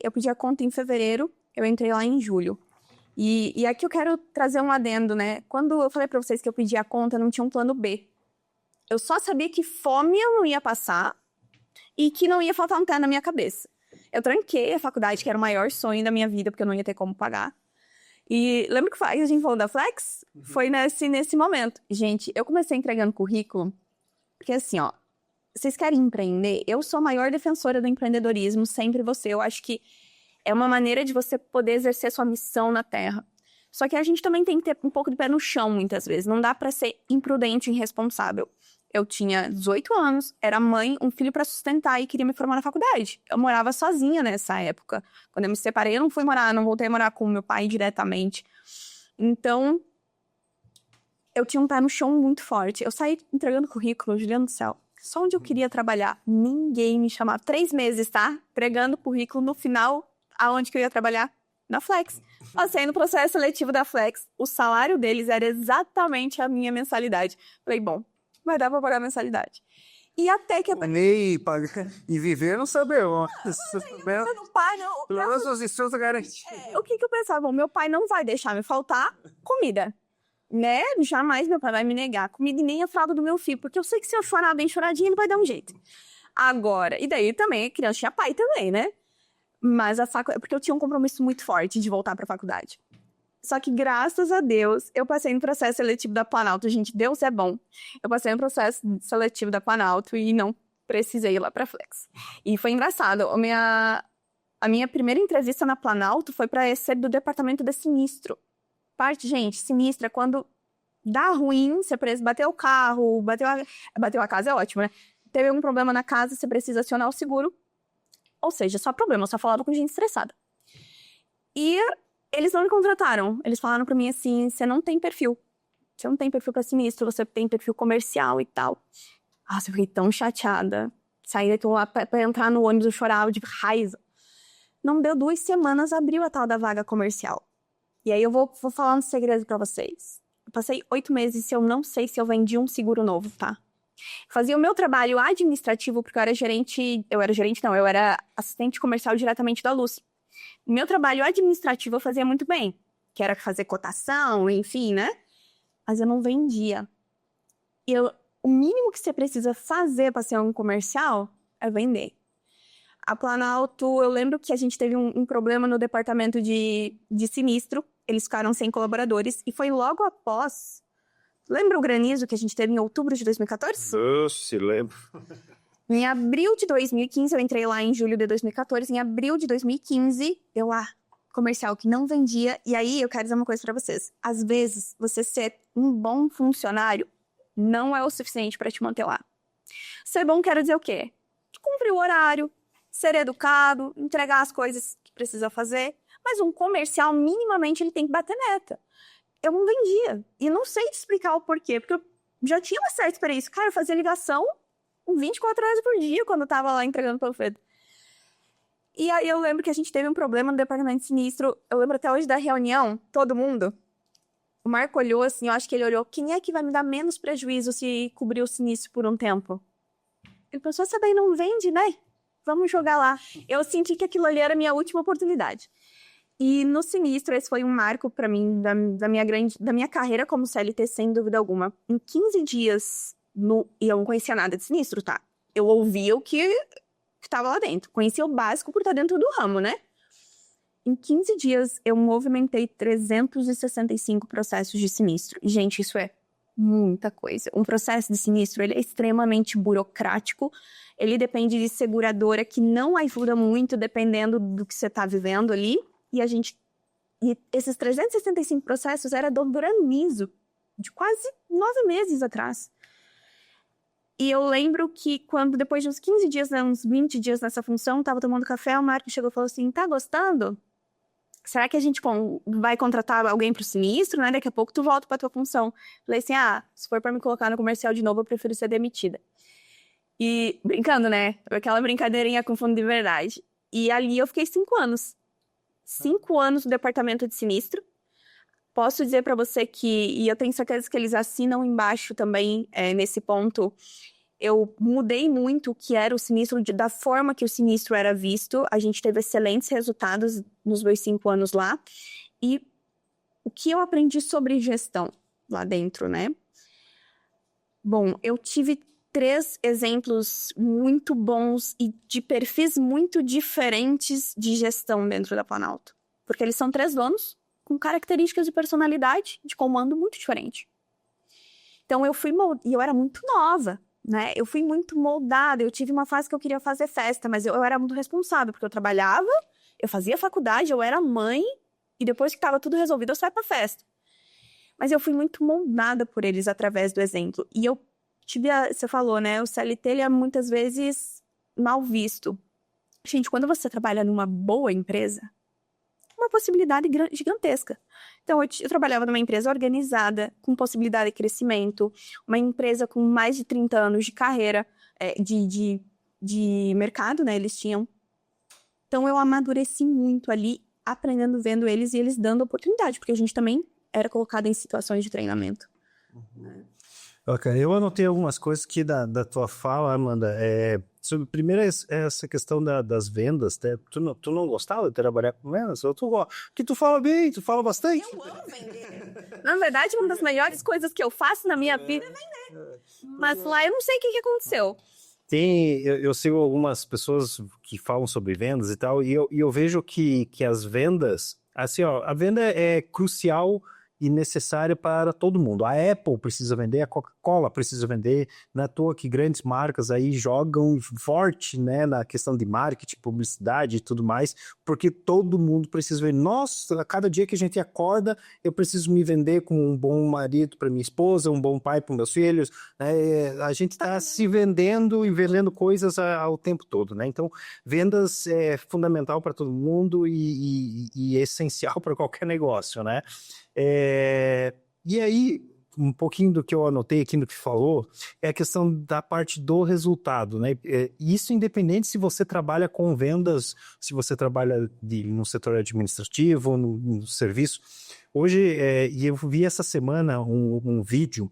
eu pedi a conta em fevereiro, eu entrei lá em julho. E aqui eu quero trazer um adendo, né, quando eu falei pra vocês que eu pedi a conta, não tinha um plano B. Eu só sabia que fome eu não ia passar e que não ia faltar um pé na minha cabeça. Eu tranquei a faculdade, que era o maior sonho da minha vida, porque eu não ia ter como pagar. E lembra que a gente falou da Flex? Foi nesse momento. Gente, eu comecei entregando currículo, porque assim, ó, vocês querem empreender? Eu sou a maior defensora do empreendedorismo, sempre você. Eu acho que é uma maneira de você poder exercer sua missão na Terra. Só que a gente também tem que ter um pouco de pé no chão, muitas vezes. Não dá pra ser imprudente e irresponsável. Eu tinha 18 anos, era mãe, um filho para sustentar e queria me formar na faculdade. Eu morava sozinha nessa época. Quando eu me separei, eu não voltei a morar com meu pai diretamente. Então, eu tinha um pé no chão muito forte. Eu saí entregando currículo, Juliano do céu. Só onde eu queria trabalhar, ninguém me chamava. 3 meses, tá? Entregando currículo, no final, aonde que eu ia trabalhar? Na Flex. Passei no processo seletivo da Flex. O salário deles era exatamente a minha mensalidade. Falei, bom, vai dar pra pagar a mensalidade. E até que... E viver não sabemos. Meu pai não... Pelo menos os estudos garantidos. O que eu pensava? Bom, meu pai não vai deixar me faltar comida, né? Jamais meu pai vai me negar comida e nem a fralda do meu filho, porque eu sei que se eu chorar bem choradinho, ele vai dar um jeito. Agora, e daí também, a criança tinha pai também, né? Mas porque eu tinha um compromisso muito forte de voltar pra faculdade. Só que, graças a Deus, eu passei no processo seletivo da Planalto. Gente, Deus é bom. Eu passei no processo seletivo da Planalto e não precisei ir lá pra Flex. E foi engraçado. A minha primeira entrevista na Planalto foi pra ser do departamento de sinistro. Gente, sinistro é quando dá ruim, você precisa bater o carro, bateu a casa é ótimo, né? Teve algum problema na casa, você precisa acionar o seguro. Ou seja, só problema, eu só falava com gente estressada. E eles não me contrataram. Eles falaram pra mim assim, você não tem perfil. Você não tem perfil pra sinistro, você tem perfil comercial e tal. Nossa, eu fiquei tão chateada. saí daqui lá pra entrar no ônibus, eu chorava de raiva. Não deu 2 semanas, abriu a tal da vaga comercial. E aí eu vou falar um segredo pra vocês. Eu passei 8 meses e eu não sei se eu vendi um seguro novo, tá? Fazia o meu trabalho administrativo, porque eu era assistente comercial diretamente da Luz. O meu trabalho administrativo eu fazia muito bem, que era fazer cotação, enfim, né? Mas eu não vendia. O mínimo que você precisa fazer para ser um comercial é vender. A Planalto, eu lembro que a gente teve um problema no departamento de sinistro, eles ficaram sem colaboradores, e foi logo após. Lembra o granizo que a gente teve em outubro de 2014? Eu se lembro. Em abril de 2015, eu entrei lá em julho de 2014. Em abril de 2015, eu lá, comercial que não vendia. E aí, eu quero dizer uma coisa pra vocês. Às vezes, você ser um bom funcionário não é o suficiente pra te manter lá. Ser bom quer dizer o quê? Cumprir o horário, ser educado, entregar as coisas que precisa fazer. Mas um comercial, minimamente, ele tem que bater meta. Eu não vendia. E não sei te explicar o porquê, porque eu já tinha uma certa experiência. Cara, eu fazia ligação 24 horas por dia quando eu tava lá entregando panfleto. E aí eu lembro que a gente teve um problema no departamento de sinistro. Eu lembro até hoje da reunião, todo mundo. O Marco olhou assim, eu acho que ele olhou, quem é que vai me dar menos prejuízo se cobrir o sinistro por um tempo? Ele pensou, essa daí não vende, né? Vamos jogar lá. Eu senti que aquilo ali era a minha última oportunidade. E no sinistro, esse foi um marco pra mim, da minha carreira como CLT, sem dúvida alguma. Em 15 dias, e eu não conhecia nada de sinistro, tá? Eu ouvia o que tava lá dentro. Conhecia o básico por estar dentro do ramo, né? Em 15 dias, eu movimentei 365 processos de sinistro. E, gente, isso é muita coisa. Um processo de sinistro, ele é extremamente burocrático. Ele depende de seguradora, que não ajuda muito, dependendo do que você tá vivendo ali. E esses 365 processos era do granizo, de quase 9 meses atrás. E eu lembro que quando, depois de uns 15 dias, uns 20 dias nessa função, tava tomando café, o Marco chegou e falou assim, tá gostando? Será que a gente vai contratar alguém pro sinistro, né? Daqui a pouco tu volta pra tua função. Falei assim, se for pra me colocar no comercial de novo, eu prefiro ser demitida. E, brincando, né? Aquela brincadeirinha com fundo de verdade. E ali eu fiquei 5 anos. 5 anos no departamento de sinistro. Posso dizer para você e eu tenho certeza que eles assinam embaixo também, nesse ponto, eu mudei muito o que era o sinistro, da forma que o sinistro era visto. A gente teve excelentes resultados nos meus 5 anos lá. E o que eu aprendi sobre gestão lá dentro, né? Bom, eu tive 3 exemplos muito bons e de perfis muito diferentes de gestão dentro da Planalto. Porque eles são 3 donos com características de personalidade, de comando muito diferente. Então e eu era muito nova, né? Eu fui muito moldada, eu tive uma fase que eu queria fazer festa, mas eu era muito responsável, porque eu trabalhava, eu fazia faculdade, eu era mãe, e depois que estava tudo resolvido, eu saía pra festa. Mas eu fui muito moldada por eles através do exemplo. E eu você falou, né? O CLT, ele é muitas vezes mal visto. Gente, quando você trabalha numa boa empresa, uma possibilidade gigantesca. Então, eu trabalhava numa empresa organizada, com possibilidade de crescimento, uma empresa com mais de 30 anos de carreira, de mercado, né? Eles tinham. Então, eu amadureci muito ali, aprendendo, vendo eles e eles dando oportunidade, porque a gente também era colocado em situações de treinamento. Ok, eu anotei algumas coisas que da tua fala, Amanda. Sobre, primeiro, essa questão das vendas. Né? Tu não gostava de trabalhar com vendas? Porque tu fala bem, tu fala bastante. Eu amo vender. Na verdade, uma das melhores coisas que eu faço na minha vida é vender. Mas lá eu não sei o que aconteceu. Eu sigo algumas pessoas que falam sobre vendas e tal, e eu vejo que as vendas, assim, ó, a venda é crucial e necessária para todo mundo. A Apple precisa vender, a Coca-Cola precisa vender, não é à toa que grandes marcas aí jogam forte, né, na questão de marketing, publicidade e tudo mais, porque todo mundo precisa vender. Nossa, a cada dia que a gente acorda, eu preciso me vender como um bom marido para minha esposa, um bom pai para meus filhos, né? A gente está se vendendo e vendendo coisas ao tempo todo, né? Então, vendas é fundamental para todo mundo e é essencial para qualquer negócio, né? E aí, um pouquinho do que eu anotei aqui no que falou, é a questão da parte do resultado, né? Isso independente se você trabalha com vendas, se você trabalha no setor administrativo, no serviço. Hoje, e eu vi essa semana um vídeo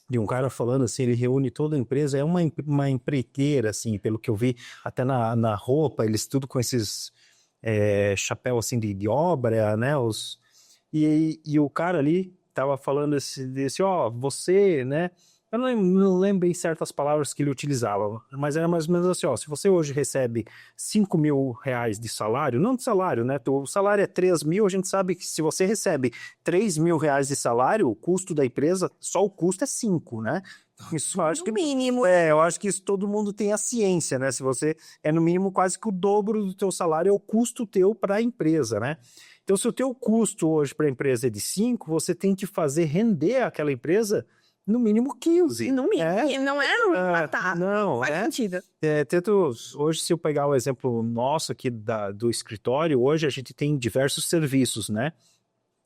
de um cara falando assim, ele reúne toda a empresa, é uma empreiteira, assim, pelo que eu vi, até na roupa, eles tudo com esses chapéu assim de obra, né? E o cara ali tava falando desse, você, né? Eu não lembro bem certas palavras que ele utilizava, mas era mais ou menos assim, se você hoje recebe 5 mil reais de salário, não de salário, né? O salário é 3 mil, a gente sabe que se você recebe 3 mil reais de salário, o custo da empresa, só o custo é 5, né? Isso eu acho No mínimo. eu acho que isso todo mundo tem a ciência, né? Se você é no mínimo quase que o dobro do teu salário é o custo teu para a empresa, né? Então, se o teu custo hoje para a empresa é de 5, você tem que fazer render aquela empresa no mínimo 15. No mínimo, não é no empatar. Não, faz sentido. Hoje, se eu pegar o exemplo nosso aqui do escritório, hoje a gente tem diversos serviços, né?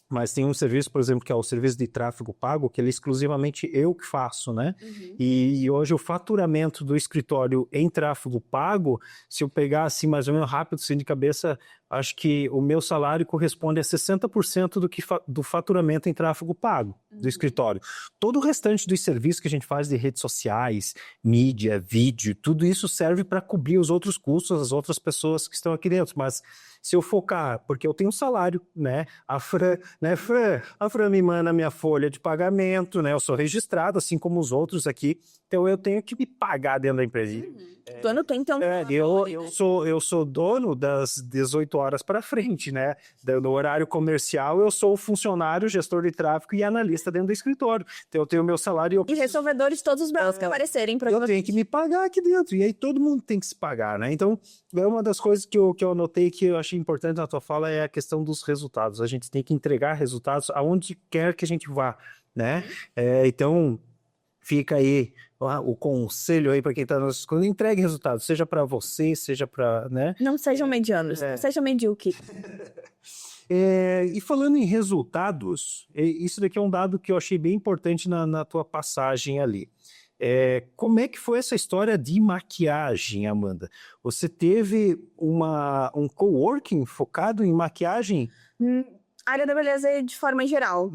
Mas tem um serviço, por exemplo, que é o serviço de tráfego pago, que ele é exclusivamente eu que faço, né? Uhum. E hoje o faturamento do escritório em tráfego pago, se eu pegar assim mais ou menos rápido, assim de cabeça, acho que o meu salário corresponde a 60% do faturamento em tráfego pago do escritório. Todo o restante dos serviços que a gente faz de redes sociais, mídia, vídeo, tudo isso serve para cobrir os outros custos, as outras pessoas que estão aqui dentro. Mas se eu focar, porque eu tenho um salário, né? A Fran me manda minha folha de pagamento, né? Eu sou registrado, assim como os outros aqui, então eu tenho que me pagar dentro da empresa. Dono tem, então. Eu sou dono das 18 horas para frente, né? No horário comercial, eu sou funcionário, gestor de tráfego e analista dentro do escritório. Então eu tenho o meu salário. E resolvedores de todos os problemas que aparecerem. Eu tenho que me pagar aqui dentro. E aí todo mundo tem que se pagar, né? Então, é uma das coisas que eu anotei que eu achei importante na tua fala é a questão dos resultados. A gente tem que entregar resultados aonde quer que a gente vá, né? Então, fica aí o conselho aí para quem está nos escutando, entregue resultados, seja para você, seja para, né? Não sejam medianos, não sejam medíocres. E falando em resultados, isso daqui é um dado que eu achei bem importante na tua passagem ali. Como é que foi essa história de maquiagem, Amanda? Você teve um coworking focado em maquiagem? Área da beleza de forma geral.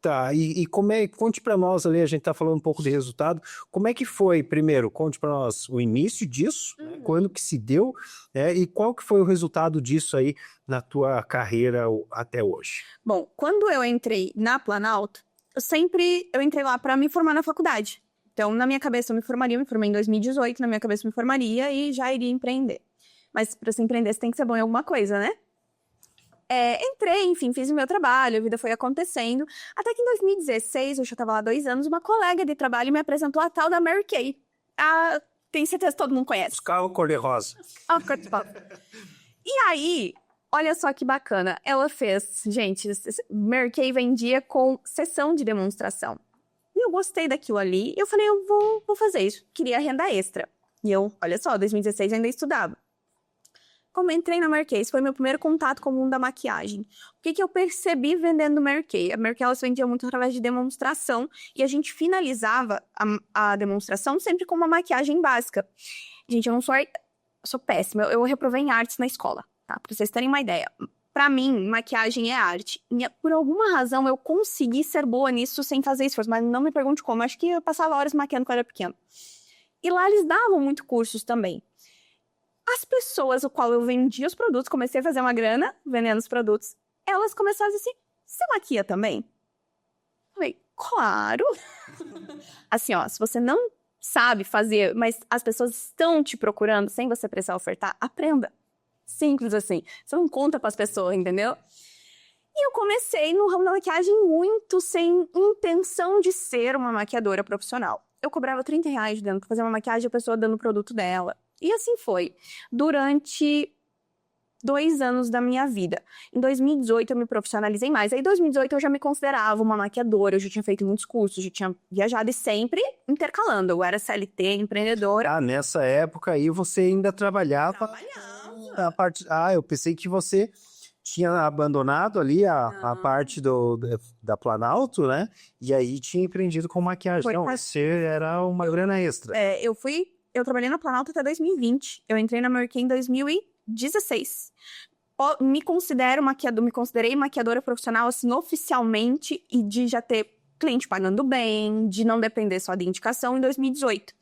Tá, e conte para nós ali, a gente tá falando um pouco de resultado, como é que foi, primeiro, conte para nós o início disso, né, quando que se deu, e qual que foi o resultado disso aí na tua carreira até hoje? Bom, quando eu entrei na Planalto, eu entrei lá para me formar na faculdade. Então, na minha cabeça eu me formei em 2018, na minha cabeça eu me formaria e já iria empreender. Mas para se empreender, você tem que ser bom em alguma coisa, né? Entrei, enfim, fiz o meu trabalho, a vida foi acontecendo. Até que em 2016, eu já estava lá há 2 anos, uma colega de trabalho me apresentou a tal da Mary Kay. Tenho certeza que todo mundo conhece. Os carros cor-de-rosa. E aí, olha só que bacana, ela fez, gente, Mary Kay vendia com sessão de demonstração. E eu gostei daquilo ali, e eu falei, eu vou fazer isso. Queria renda extra. E eu, olha só, 2016 eu ainda estudava. Como eu entrei na Mary Kay, esse foi meu primeiro contato com o mundo da maquiagem. O que eu percebi vendendo Mary Kay? A Mary Kay, ela se vendia muito através de demonstração e a gente finalizava a demonstração sempre com uma maquiagem básica. Gente, eu sou péssima, eu reprovei em artes na escola, tá? Pra vocês terem uma ideia. Pra mim, maquiagem é arte. E por alguma razão, eu consegui ser boa nisso sem fazer esforço, mas não me pergunte como. Acho que eu passava horas maquiando quando eu era pequena. E lá eles davam muito cursos também. As pessoas o qual eu vendia os produtos, comecei a fazer uma grana vendendo os produtos, elas começaram a dizer assim, você maquia também? Falei, claro. Assim, se você não sabe fazer, mas as pessoas estão te procurando sem você precisar ofertar, aprenda. Simples assim. Você não conta pras pessoas, entendeu? E eu comecei no ramo da maquiagem muito sem intenção de ser uma maquiadora profissional. Eu cobrava R$30 dentro pra fazer uma maquiagem, a pessoa dando o produto dela. E assim foi, durante 2 anos da minha vida. Em 2018 eu me profissionalizei mais. Aí em 2018 eu já me considerava uma maquiadora, eu já tinha feito muitos cursos, já tinha viajado e sempre intercalando. Eu era CLT, empreendedora. Nessa época aí você ainda trabalhava. Trabalhava. Eu pensei que você tinha abandonado ali a Não. parte da Planalto, né? E aí tinha empreendido com maquiagem. Foi Não, pra- você era uma grana extra. Eu trabalhei na Planalto até 2020. Eu entrei na Mary Kay em 2016. Me considerei maquiadora profissional, assim, oficialmente, e de já ter cliente pagando bem, de não depender só de indicação, em 2018.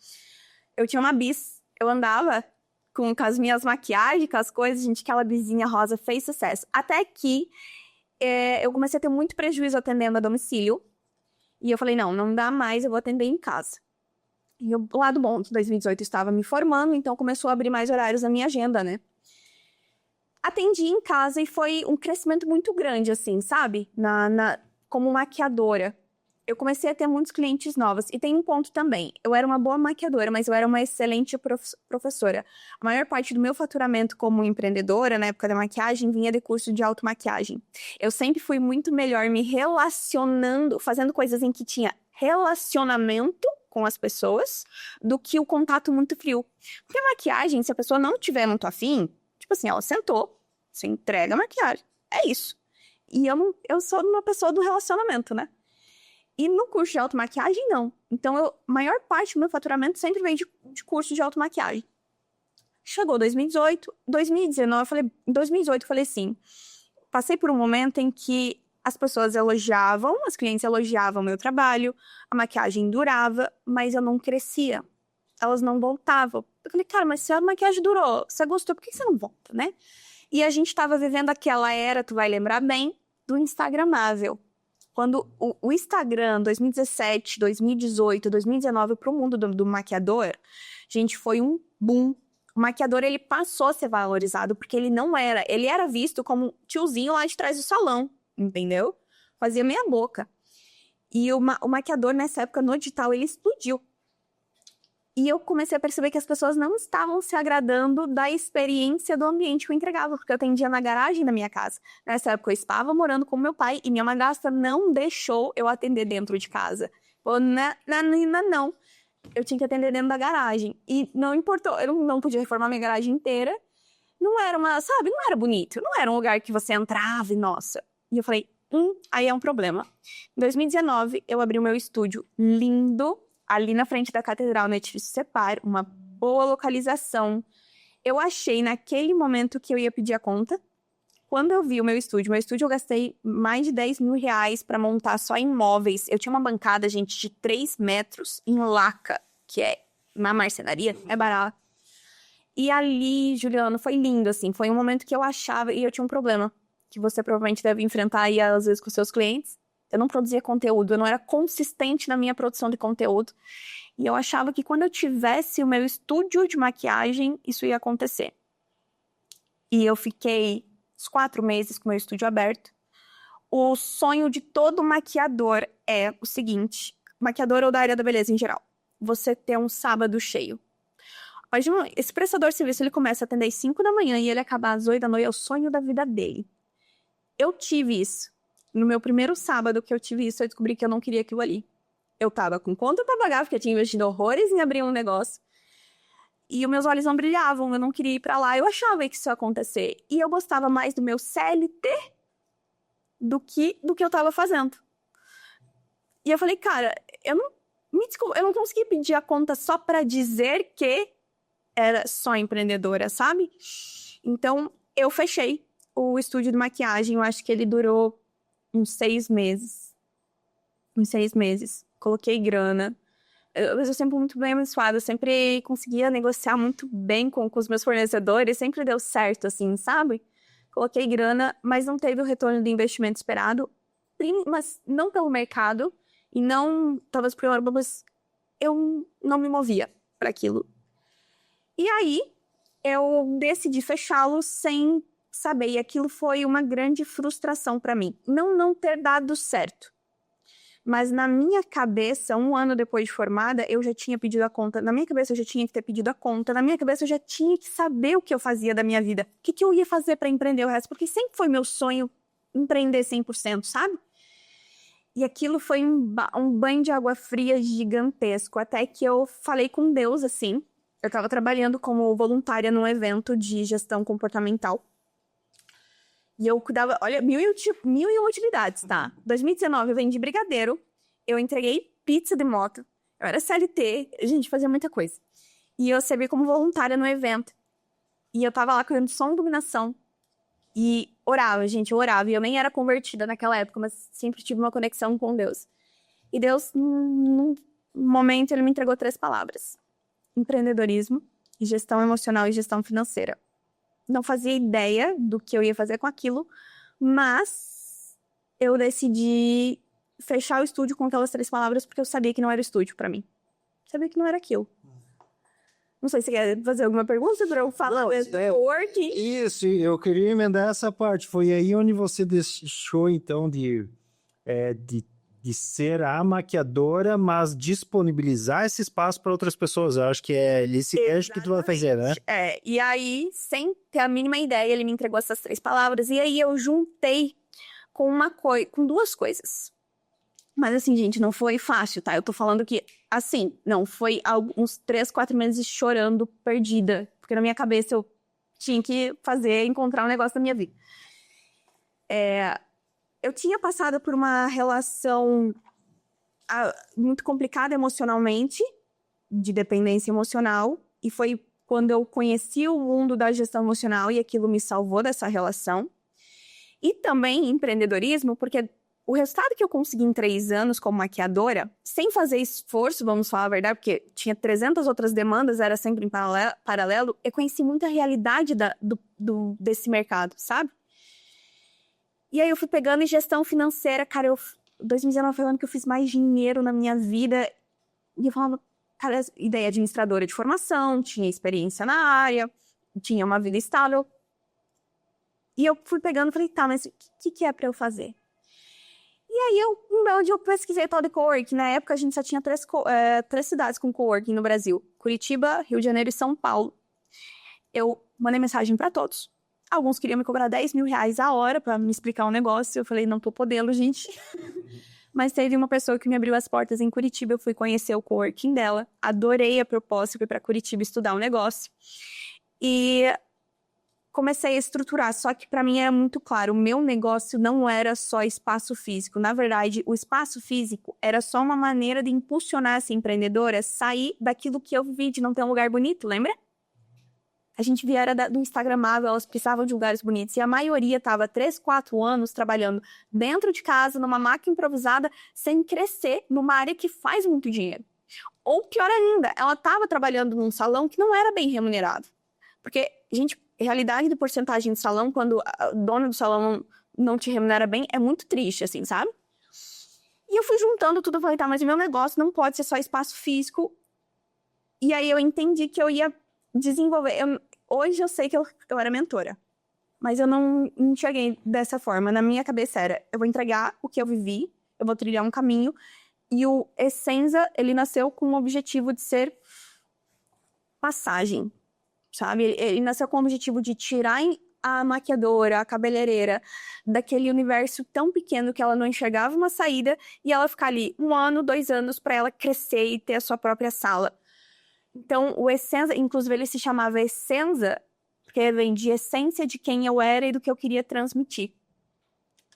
Eu tinha uma bis, eu andava com as minhas maquiagens, com as coisas, gente, aquela bisinha rosa fez sucesso. Até que eu comecei a ter muito prejuízo atendendo a domicílio, e eu falei, não dá mais, eu vou atender em casa. E o lado bom, 2018 eu estava me formando, então começou a abrir mais horários na minha agenda, né? Atendi em casa e foi um crescimento muito grande, assim, sabe? Como maquiadora. Eu comecei a ter muitos clientes novos. E tem um ponto também. Eu era uma boa maquiadora, mas eu era uma excelente professora. A maior parte do meu faturamento como empreendedora, na época da maquiagem, vinha de curso de automaquiagem. Eu sempre fui muito melhor me relacionando, fazendo coisas em que tinha relacionamento com as pessoas, do que o contato muito frio. Porque a maquiagem, se a pessoa não tiver muito afim, tipo assim, ela sentou, você entrega a maquiagem. É isso. E eu sou uma pessoa do relacionamento, né? E no curso de automaquiagem, não. Então, a maior parte do meu faturamento sempre vem de curso de automaquiagem. Chegou 2018, 2019, 2018 eu falei assim, passei por um momento em que as pessoas elogiavam, as clientes elogiavam o meu trabalho, a maquiagem durava, mas eu não crescia. Elas não voltavam. Eu falei, cara, mas se a maquiagem durou, você gostou, por que você não volta, né? E a gente tava vivendo aquela era, tu vai lembrar bem, do instagramável. Quando o Instagram, 2017, 2018, 2019, pro mundo do maquiador, gente, foi um boom. O maquiador, ele passou a ser valorizado, porque ele era visto como tiozinho lá de trás do salão, entendeu? Fazia meia boca. E o maquiador, nessa época, no digital, ele explodiu. E eu comecei a perceber que as pessoas não estavam se agradando da experiência do ambiente que eu entregava, porque eu atendia na garagem da minha casa. Nessa época eu estava morando com meu pai e minha madrasta não deixou eu atender dentro de casa. Pô, não. Eu tinha que atender dentro da garagem. E não importou, eu não podia reformar minha garagem inteira. Não era não era bonito. Não era um lugar que você entrava e, nossa. E eu falei, aí é um problema. Em 2019, eu abri o meu estúdio lindo, ali na frente da Catedral, no Edifício Separ, uma boa localização. Eu achei naquele momento que eu ia pedir a conta. Quando eu vi o meu estúdio eu gastei mais de 10 mil reais para montar só em móveis. Eu tinha uma bancada, gente, de 3 metros em laca, que é uma marcenaria, é barato. E ali, Juliano, foi lindo, assim. Foi um momento que eu achava, e eu tinha um problema, que você provavelmente deve enfrentar aí, às vezes, com seus clientes. Eu não produzia conteúdo, eu não era consistente na minha produção de conteúdo. E eu achava que quando eu tivesse o meu estúdio de maquiagem, isso ia acontecer. E eu fiquei uns 4 meses com o meu estúdio aberto. O sonho de todo maquiador é o seguinte, maquiador ou da área da beleza em geral, você ter um sábado cheio. Mas esse prestador de serviço, ele começa a atender às 5 da manhã e ele acaba às 8 da noite, é o sonho da vida dele. Eu tive isso. No meu primeiro sábado que eu tive isso, eu descobri que eu não queria aquilo ali. Eu tava com conta pra pagar, porque eu tinha investido horrores em abrir um negócio. E os meus olhos não brilhavam, eu não queria ir pra lá. Eu achava que isso ia acontecer. E eu gostava mais do meu CLT do que eu tava fazendo. E eu falei, cara, me desculpa, eu não consegui pedir a conta só pra dizer que era só empreendedora, sabe? Então, eu fechei o estúdio de maquiagem. Eu acho que ele durou uns 6 meses. Uns 6 meses. Coloquei grana. Eu sempre fui muito bem abençoada. Eu sempre conseguia negociar muito bem com os meus fornecedores. Sempre deu certo, assim, sabe? Coloquei grana, mas não teve o retorno de investimento esperado. Mas não pelo mercado. E não, talvez por mas eu não me movia para aquilo. E aí, eu decidi fechá-lo sem saber. E aquilo foi uma grande frustração para mim. Não ter dado certo. Mas na minha cabeça, 1 ano depois de formada, eu já tinha pedido a conta. Na minha cabeça, eu já tinha que ter pedido a conta. Na minha cabeça, eu já tinha que saber o que eu fazia da minha vida. O que eu ia fazer para empreender o resto. Porque sempre foi meu sonho empreender 100%, sabe? E aquilo foi um banho de água fria gigantesco. Até que eu falei com Deus, assim. Eu estava trabalhando como voluntária num evento de gestão comportamental. E eu cuidava, olha, mil e uma utilidades, tá? 2019 eu vendi brigadeiro, eu entreguei pizza de moto, eu era CLT, gente, fazia muita coisa. E eu servi como voluntária no evento. E eu tava lá cuidando de som e iluminação. E orava, gente, eu orava. E eu nem era convertida naquela época, mas sempre tive uma conexão com Deus. E Deus, num momento, ele me entregou 3 palavras: empreendedorismo, gestão emocional e gestão financeira. Não fazia ideia do que eu ia fazer com aquilo, mas eu decidi fechar o estúdio com aquelas 3 palavras porque eu sabia que não era o estúdio pra mim. Sabia que não era aquilo. Não sei se você quer fazer alguma pergunta para eu falar do work. Isso, eu queria emendar essa parte. Foi aí onde você deixou, então, de ser a maquiadora, mas disponibilizar esse espaço para outras pessoas. Eu acho que é esse gancho que tu vai fazer, né? E aí, sem ter a mínima ideia, ele me entregou essas 3 palavras. E aí eu juntei com 2 coisas. Mas assim, gente, não foi fácil, tá? Eu tô falando que, assim, não, foi uns 3, 4 meses chorando, perdida. Porque na minha cabeça eu tinha que encontrar um negócio da minha vida. Eu tinha passado por uma relação muito complicada emocionalmente, de dependência emocional. E foi quando eu conheci o mundo da gestão emocional e aquilo me salvou dessa relação. E também empreendedorismo, porque o resultado que eu consegui em 3 anos como maquiadora, sem fazer esforço, vamos falar a verdade, porque tinha 300 outras demandas, era sempre em paralelo, eu conheci muita realidade desse mercado, sabe? E aí eu fui pegando em gestão financeira, cara, 2019 foi o ano que eu fiz mais dinheiro na minha vida, e eu falava, cara, ideia administradora de formação, tinha experiência na área, tinha uma vida estável, e eu fui pegando e falei, tá, mas o que é pra eu fazer? E aí, onde eu pesquisei tal de coworking, na época a gente só tinha 3 cidades com coworking no Brasil: Curitiba, Rio de Janeiro e São Paulo. Eu mandei mensagem para todos. Alguns queriam me cobrar 10 mil reais a hora para me explicar um negócio. Eu falei, não tô podendo, gente. Mas teve uma pessoa que me abriu as portas em Curitiba, eu fui conhecer o coworking dela, adorei a proposta, fui para Curitiba estudar um negócio. E comecei a estruturar, só que para mim era muito claro, o meu negócio não era só espaço físico. Na verdade, o espaço físico era só uma maneira de impulsionar essa empreendedora a sair daquilo que eu vivi de não ter um lugar bonito, lembra? A gente via era do instagramável, elas precisavam de lugares bonitos, e a maioria estava 3, 4 anos trabalhando dentro de casa, numa máquina improvisada, sem crescer numa área que faz muito dinheiro. Ou pior ainda, ela estava trabalhando num salão que não era bem remunerado. Porque, gente, realidade de porcentagem de salão, quando a dona do salão não te remunera bem, é muito triste, assim, sabe? E eu fui juntando tudo, falei, tá, mas o meu negócio não pode ser só espaço físico. E aí eu entendi que eu ia desenvolver. Hoje eu sei que eu era mentora, mas eu não enxerguei dessa forma. Na minha cabeça era, eu vou entregar o que eu vivi, eu vou trilhar um caminho. E o Essenza, ele nasceu com o objetivo de ser passagem, sabe? Ele nasceu com o objetivo de tirar a maquiadora, a cabeleireira, daquele universo tão pequeno que ela não enxergava uma saída e ela ficar ali 1 ano, 2 anos para ela crescer e ter a sua própria sala. Então, o Essenza, inclusive ele se chamava Essenza, porque vem de essência de quem eu era e do que eu queria transmitir.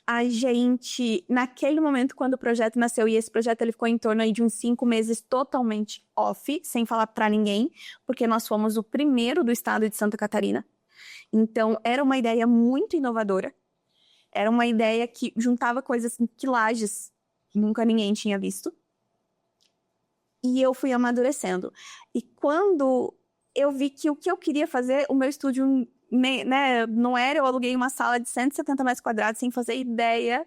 A gente, naquele momento, quando o projeto nasceu, e esse projeto ele ficou em torno aí de uns 5 meses totalmente off, sem falar para ninguém, porque nós fomos o primeiro do estado de Santa Catarina. Então, era uma ideia muito inovadora. Era uma ideia que juntava coisas que Lages nunca ninguém tinha visto. E eu fui amadurecendo. E quando eu vi que o que eu queria fazer, o meu estúdio, né, não era, eu aluguei uma sala de 170 metros quadrados sem fazer ideia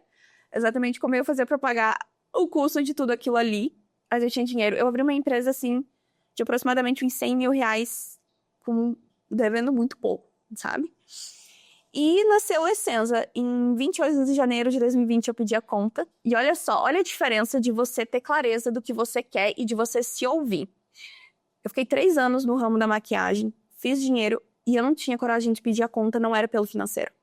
exatamente como eu ia fazer para pagar o custo de tudo aquilo ali. Mas eu tinha dinheiro. Eu abri uma empresa, assim, de aproximadamente uns 100 mil reais, devendo muito pouco, sabe? E nasceu o Essenza. Em 28 de janeiro de 2020 eu pedi a conta. E olha só, olha a diferença de você ter clareza do que você quer e de você se ouvir. Eu fiquei 3 anos no ramo da maquiagem, fiz dinheiro e eu não tinha coragem de pedir a conta, não era pelo financeiro.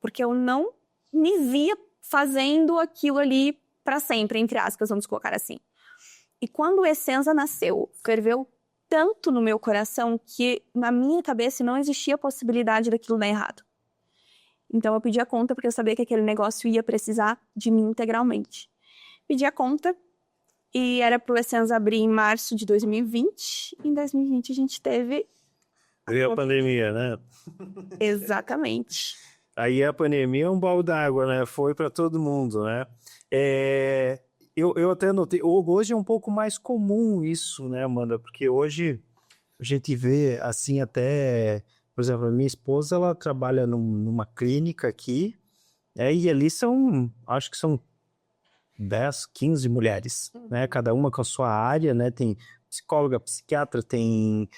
Porque eu não me via fazendo aquilo ali para sempre, entre aspas, vamos colocar assim. E quando o Essenza nasceu, ferveu tanto no meu coração que na minha cabeça não existia a possibilidade daquilo dar errado. Então, eu pedi a conta porque eu sabia que aquele negócio ia precisar de mim integralmente. Pedi a conta e era pro Essence abrir em março de 2020. Em 2020, a gente teve... Veio a pandemia, né? Exatamente. Aí a pandemia é um balde d'água, né? Foi para todo mundo, né? Eu até notei, hoje é um pouco mais comum isso, né, Amanda? Porque hoje a gente vê, assim, até... Por exemplo, a minha esposa, ela trabalha numa clínica aqui, e ali acho que são 10, 15 mulheres, né? Cada uma com a sua área, né? Tem psicóloga, psiquiatra, tem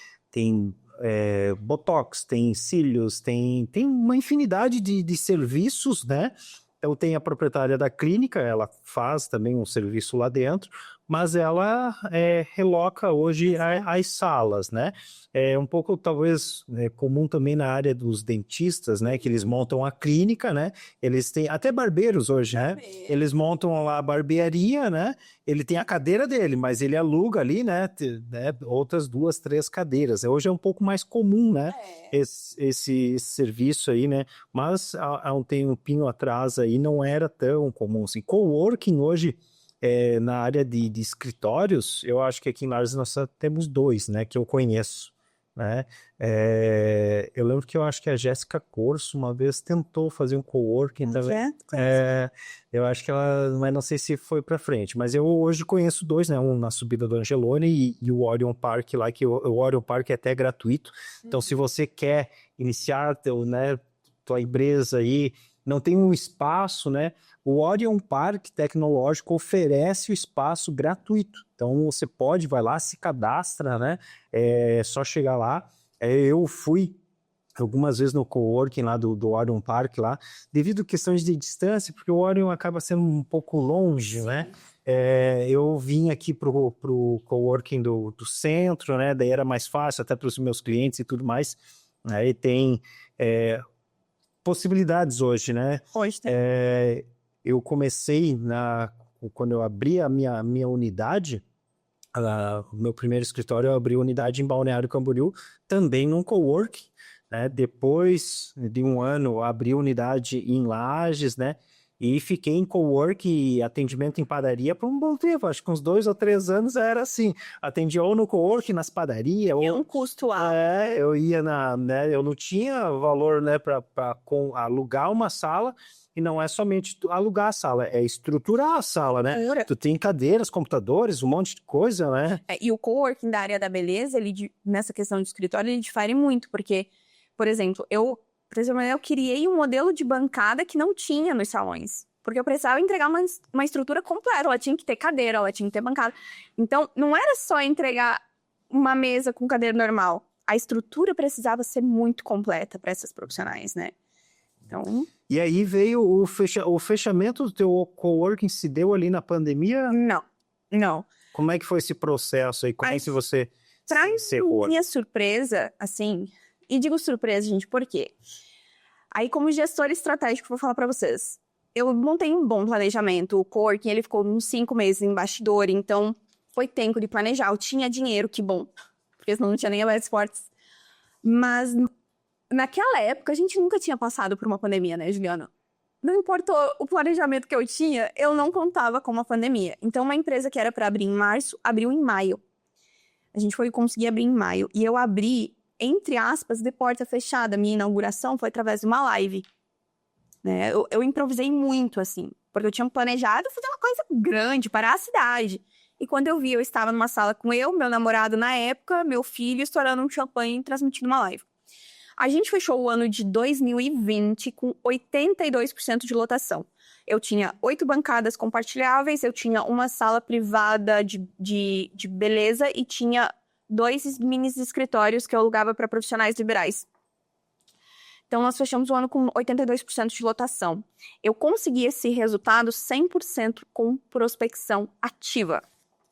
botox, tem cílios, tem uma infinidade de serviços, né? Então tem a proprietária da clínica, ela faz também um serviço lá dentro, mas ela reloca hoje as salas, né? É um pouco, talvez, comum também na área dos dentistas, né? Que eles montam a clínica, né? Eles têm, até barbeiros hoje, né? Eles montam lá a barbearia, né? Ele tem a cadeira dele, mas ele aluga ali, né? Outras 2, 3 cadeiras. Hoje é um pouco mais comum, né? Esse serviço aí, né? Mas há um tempinho atrás aí não era tão comum assim. Coworking hoje, na área de escritórios, eu acho que aqui em Lages nós só temos 2, né? Que eu conheço, né? Eu lembro que eu acho que a Jéssica Corso uma vez tentou fazer um coworking também. Eu acho que ela, mas não sei se foi para frente. Mas eu hoje conheço 2, né? Um na subida do Angelone e o Orion Park lá, que o Orion Park é até gratuito. Então, se você quer iniciar tua empresa aí, não tem um espaço, né? O Orion Park Tecnológico oferece o espaço gratuito. Então, você vai lá, se cadastra, né? É só chegar lá. Eu fui algumas vezes no coworking lá do Orion Park lá, devido a questões de distância, porque o Orion acaba sendo um pouco longe, né? Eu vim aqui pro coworking do centro, né? Daí era mais fácil até para os meus clientes e tudo mais. Aí tem possibilidades hoje, né? Hoje tem. Eu comecei quando eu abri a minha unidade, o meu primeiro escritório, eu abri unidade em Balneário Camboriú, também num coworking, né? Depois de um ano, eu abri unidade em Lages, né? E fiquei em coworking e atendimento em padaria por um bom tempo. Acho que uns 2 ou 3 anos era assim. Atendia ou no coworking, nas padarias. É um custo alto. Eu ia né? Eu não tinha valor, né, para alugar uma sala. E não é somente alugar a sala, é estruturar a sala, né? Tu tem cadeiras, computadores, um monte de coisa, né? E o coworking da área da beleza, nessa questão de escritório, ele difere muito. Porque, por exemplo, eu criei um modelo de bancada que não tinha nos salões. Porque eu precisava entregar uma estrutura completa. Ela tinha que ter cadeira, ela tinha que ter bancada. Então, não era só entregar uma mesa com cadeira normal. A estrutura precisava ser muito completa para essas profissionais, né? Então... E aí veio o fechamento do teu coworking, se deu ali na pandemia? Não. Como é que foi esse processo aí? Como é que você encerrou? Minha surpresa, assim... E digo surpresa, gente, por quê? Aí, como gestor estratégico, vou falar para vocês. Eu montei um bom planejamento. O coworking, ele ficou uns 5 meses em bastidor, então foi tempo de planejar. Eu tinha dinheiro, que bom, porque senão não tinha nem aberto esportes. Mas naquela época, a gente nunca tinha passado por uma pandemia, né, Juliana? Não importou o planejamento que eu tinha, eu não contava com uma pandemia. Então, uma empresa que era para abrir em março, abriu em maio. A gente foi conseguir abrir em maio. E eu abri, entre aspas, de porta fechada. Minha inauguração foi através de uma live. Né? Eu improvisei muito, assim, porque eu tinha planejado fazer uma coisa grande, parar a cidade. E quando eu vi, eu estava numa sala com meu namorado na época, meu filho, estourando um champanhe e transmitindo uma live. A gente fechou o ano de 2020 com 82% de lotação. Eu tinha 8 bancadas compartilháveis, eu tinha uma sala privada de beleza e tinha 2 mini escritórios que eu alugava para profissionais liberais. Então, nós fechamos o ano com 82% de lotação. Eu consegui esse resultado 100% com prospecção ativa.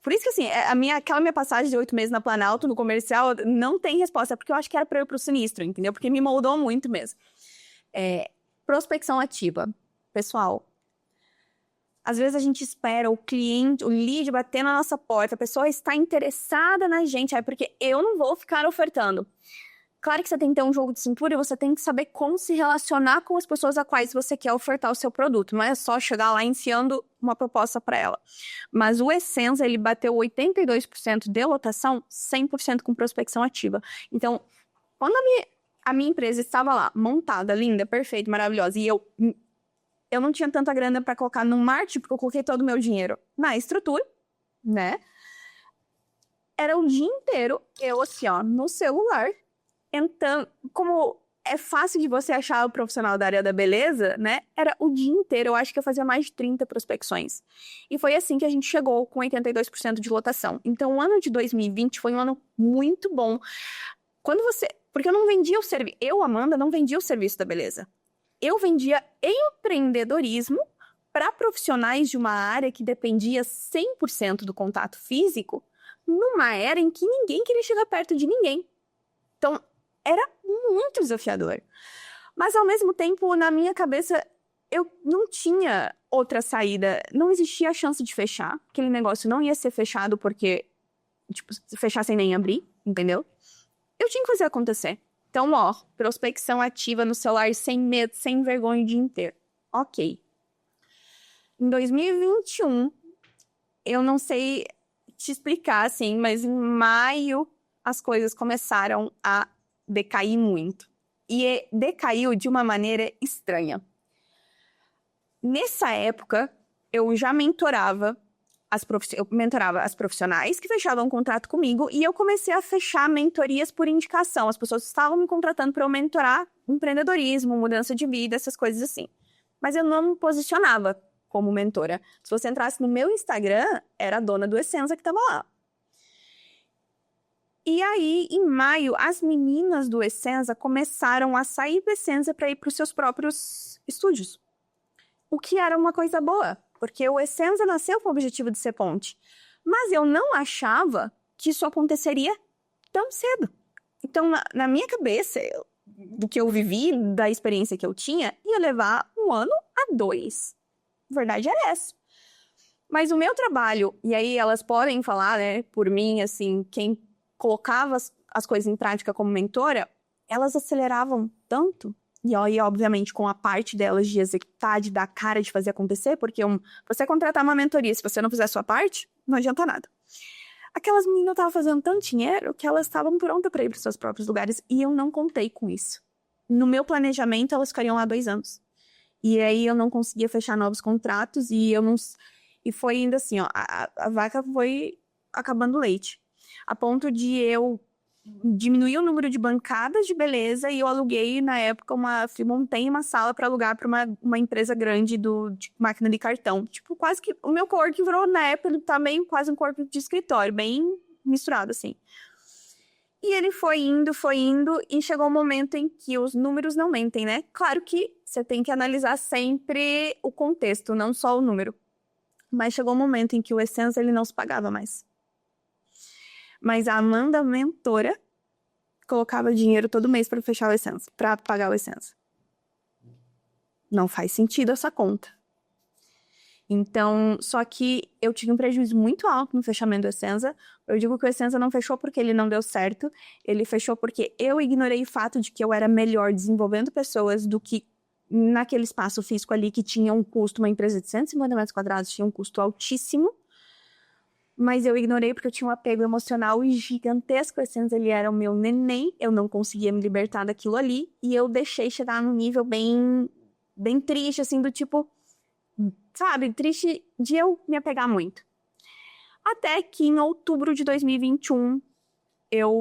Por isso que, assim, aquela minha passagem de 8 meses na Planalto, no comercial, não tem resposta. É porque eu acho que era para eu ir pro sinistro, entendeu? Porque me moldou muito mesmo. Prospecção ativa. Pessoal, às vezes a gente espera o cliente, o lead bater na nossa porta, a pessoa está interessada na gente, porque eu não vou ficar ofertando. Claro que você tem que ter um jogo de cintura e você tem que saber como se relacionar com as pessoas a quais você quer ofertar o seu produto. Não é só chegar lá enfiando uma proposta para ela. Mas o Essenza, ele bateu 82% de lotação, 100% com prospecção ativa. Então, quando a minha empresa estava lá, montada, linda, perfeita, maravilhosa, e eu não tinha tanta grana para colocar no marketing, porque eu coloquei todo o meu dinheiro na estrutura, né? Era o dia inteiro eu, assim, ó, no celular. Então, como é fácil de você achar o profissional da área da beleza, né? Era o dia inteiro, eu acho que eu fazia mais de 30 prospecções. E foi assim que a gente chegou com 82% de lotação. Então, o ano de 2020 foi um ano muito bom. Porque eu não vendia o serviço, eu, Amanda, não vendia o serviço da beleza. Eu vendia empreendedorismo para profissionais de uma área que dependia 100% do contato físico, numa era em que ninguém queria chegar perto de ninguém. Então, era muito desafiador. Mas, ao mesmo tempo, na minha cabeça, eu não tinha outra saída. Não existia a chance de fechar. Aquele negócio não ia ser fechado porque, tipo, se fechar sem nem abrir, entendeu? Eu tinha que fazer acontecer. Então, ó, prospecção ativa no celular sem medo, sem vergonha o dia inteiro. Ok. Em 2021, eu não sei te explicar, assim, mas em maio as coisas começaram a decair muito. E decaiu de uma maneira estranha. Nessa época, eu já mentorava as profissionais que fechavam um contrato comigo e eu comecei a fechar mentorias por indicação. As pessoas estavam me contratando para eu mentorar empreendedorismo, mudança de vida, essas coisas assim. Mas eu não me posicionava como mentora. Se você entrasse no meu Instagram, era a dona do Essenza que estava lá. E aí, em maio, as meninas do Essenza começaram a sair do Essenza para ir para os seus próprios estúdios. O que era uma coisa boa, porque o Essenza nasceu com o objetivo de ser ponte. Mas eu não achava que isso aconteceria tão cedo. Então, na minha cabeça, do que eu vivi, da experiência que eu tinha, ia levar 1 ano a 2. A verdade era essa. Mas o meu trabalho, e aí elas podem falar, né, por mim, assim, quem colocava as coisas em prática como mentora, elas aceleravam tanto. E aí, obviamente, com a parte delas de executar, de dar cara, de fazer acontecer, porque você contratar uma mentoria, se você não fizer a sua parte, não adianta nada. Aquelas meninas estavam fazendo tanto dinheiro que elas estavam prontas para ir para os seus próprios lugares e eu não contei com isso. No meu planejamento, elas ficariam lá 2 anos. E aí eu não conseguia fechar novos contratos e eu não... E foi ainda assim, ó, a vaca foi acabando o leite. A ponto de eu diminuir o número de bancadas de beleza e eu aluguei, na época, montei uma sala para alugar para uma empresa grande de máquina de cartão. Tipo, quase que... O meu coworking virou, na época, ele tá meio quase um corpo de escritório, bem misturado, assim. E ele foi indo, e chegou um momento em que os números não mentem, né? Claro que você tem que analisar sempre o contexto, não só o número. Mas chegou um momento em que o Essenza, ele não se pagava mais. Mas a Amanda, mentora, colocava dinheiro todo mês para fechar o Essenza, para pagar o Essenza. Não faz sentido essa conta. Então, só que eu tive um prejuízo muito alto no fechamento do Essenza. Eu digo que o Essenza não fechou porque ele não deu certo. Ele fechou porque eu ignorei o fato de que eu era melhor desenvolvendo pessoas do que naquele espaço físico ali que tinha um custo, uma empresa de 150 metros quadrados tinha um custo altíssimo. Mas eu ignorei porque eu tinha um apego emocional gigantesco. O Essenza, ele era o meu neném. Eu não conseguia me libertar daquilo ali. E eu deixei chegar num nível bem, bem triste, assim, do tipo... Sabe, triste de eu me apegar muito. Até que em outubro de 2021,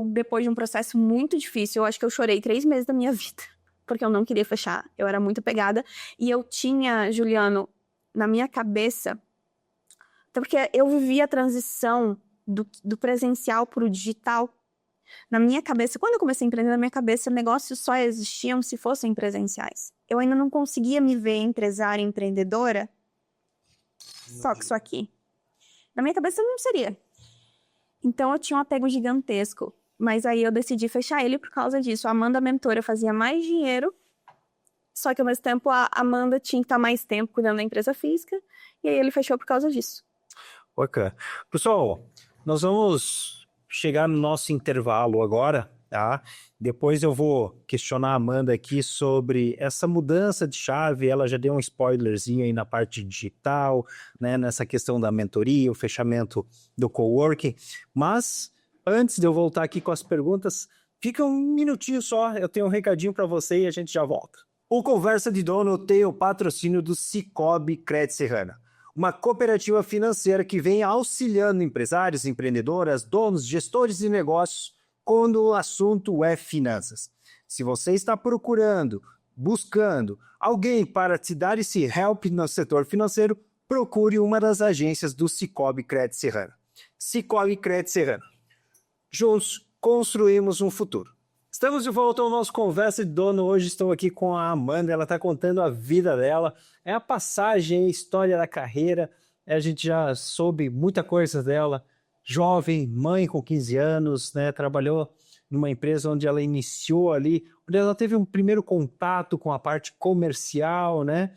depois de um processo muito difícil, eu acho que eu chorei 3 meses da minha vida. Porque eu não queria fechar. Eu era muito apegada. E eu tinha, Juliano, na minha cabeça... Porque eu vivia a transição do presencial para o digital. Na minha cabeça, quando eu comecei a empreender, na minha cabeça, negócios só existiam se fossem presenciais. Eu ainda não conseguia me ver empresária, empreendedora, só que isso aqui. Na minha cabeça, não seria. Então, eu tinha um apego gigantesco. Mas aí eu decidi fechar ele por causa disso. A Amanda, mentora, fazia mais dinheiro, só que ao mesmo tempo a Amanda tinha que estar mais tempo cuidando da empresa física, e aí ele fechou por causa disso. Bacana. Pessoal, nós vamos chegar no nosso intervalo agora tá? Depois eu vou questionar a Amanda aqui sobre essa mudança de chave. Ela já deu um spoilerzinho aí na parte digital, né? Nessa questão da mentoria, o fechamento do coworking. Mas antes de eu voltar aqui com as perguntas, fica um minutinho só, eu tenho um recadinho para você e a gente já volta. O Conversa de Dono tem o patrocínio do Sicoob Crédito Serrana, uma cooperativa financeira que vem auxiliando empresários, empreendedoras, donos, gestores de negócios quando o assunto é finanças. Se você está buscando alguém para te dar esse help no setor financeiro, procure uma das agências do Sicoob Crédito Serrana. Sicoob Crédito Serrana. Juntos construímos um futuro. Estamos de volta ao nosso Conversa de Dono. Hoje estou aqui com a Amanda, ela está contando a vida dela, é a passagem, a história da carreira. A gente já soube muita coisa dela. Jovem, mãe com 15 anos, né? Trabalhou numa empresa onde ela iniciou ali, onde ela teve um primeiro contato com a parte comercial, né?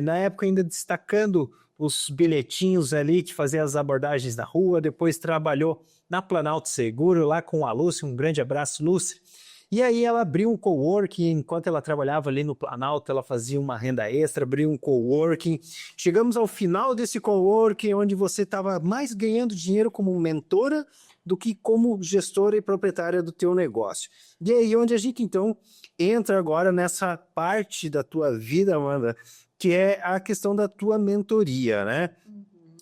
Na época ainda destacando os bilhetinhos ali que fazia as abordagens na rua, depois trabalhou na Planalto Seguro, lá com a Lúcia, um grande abraço, Lúcia. E aí ela abriu um coworking, enquanto ela trabalhava ali no Planalto, ela fazia uma renda extra, abriu um coworking. Chegamos ao final desse coworking, onde você estava mais ganhando dinheiro como mentora do que como gestora e proprietária do teu negócio. E aí onde a gente então entra agora nessa parte da tua vida, Amanda, que é a questão da tua mentoria, né?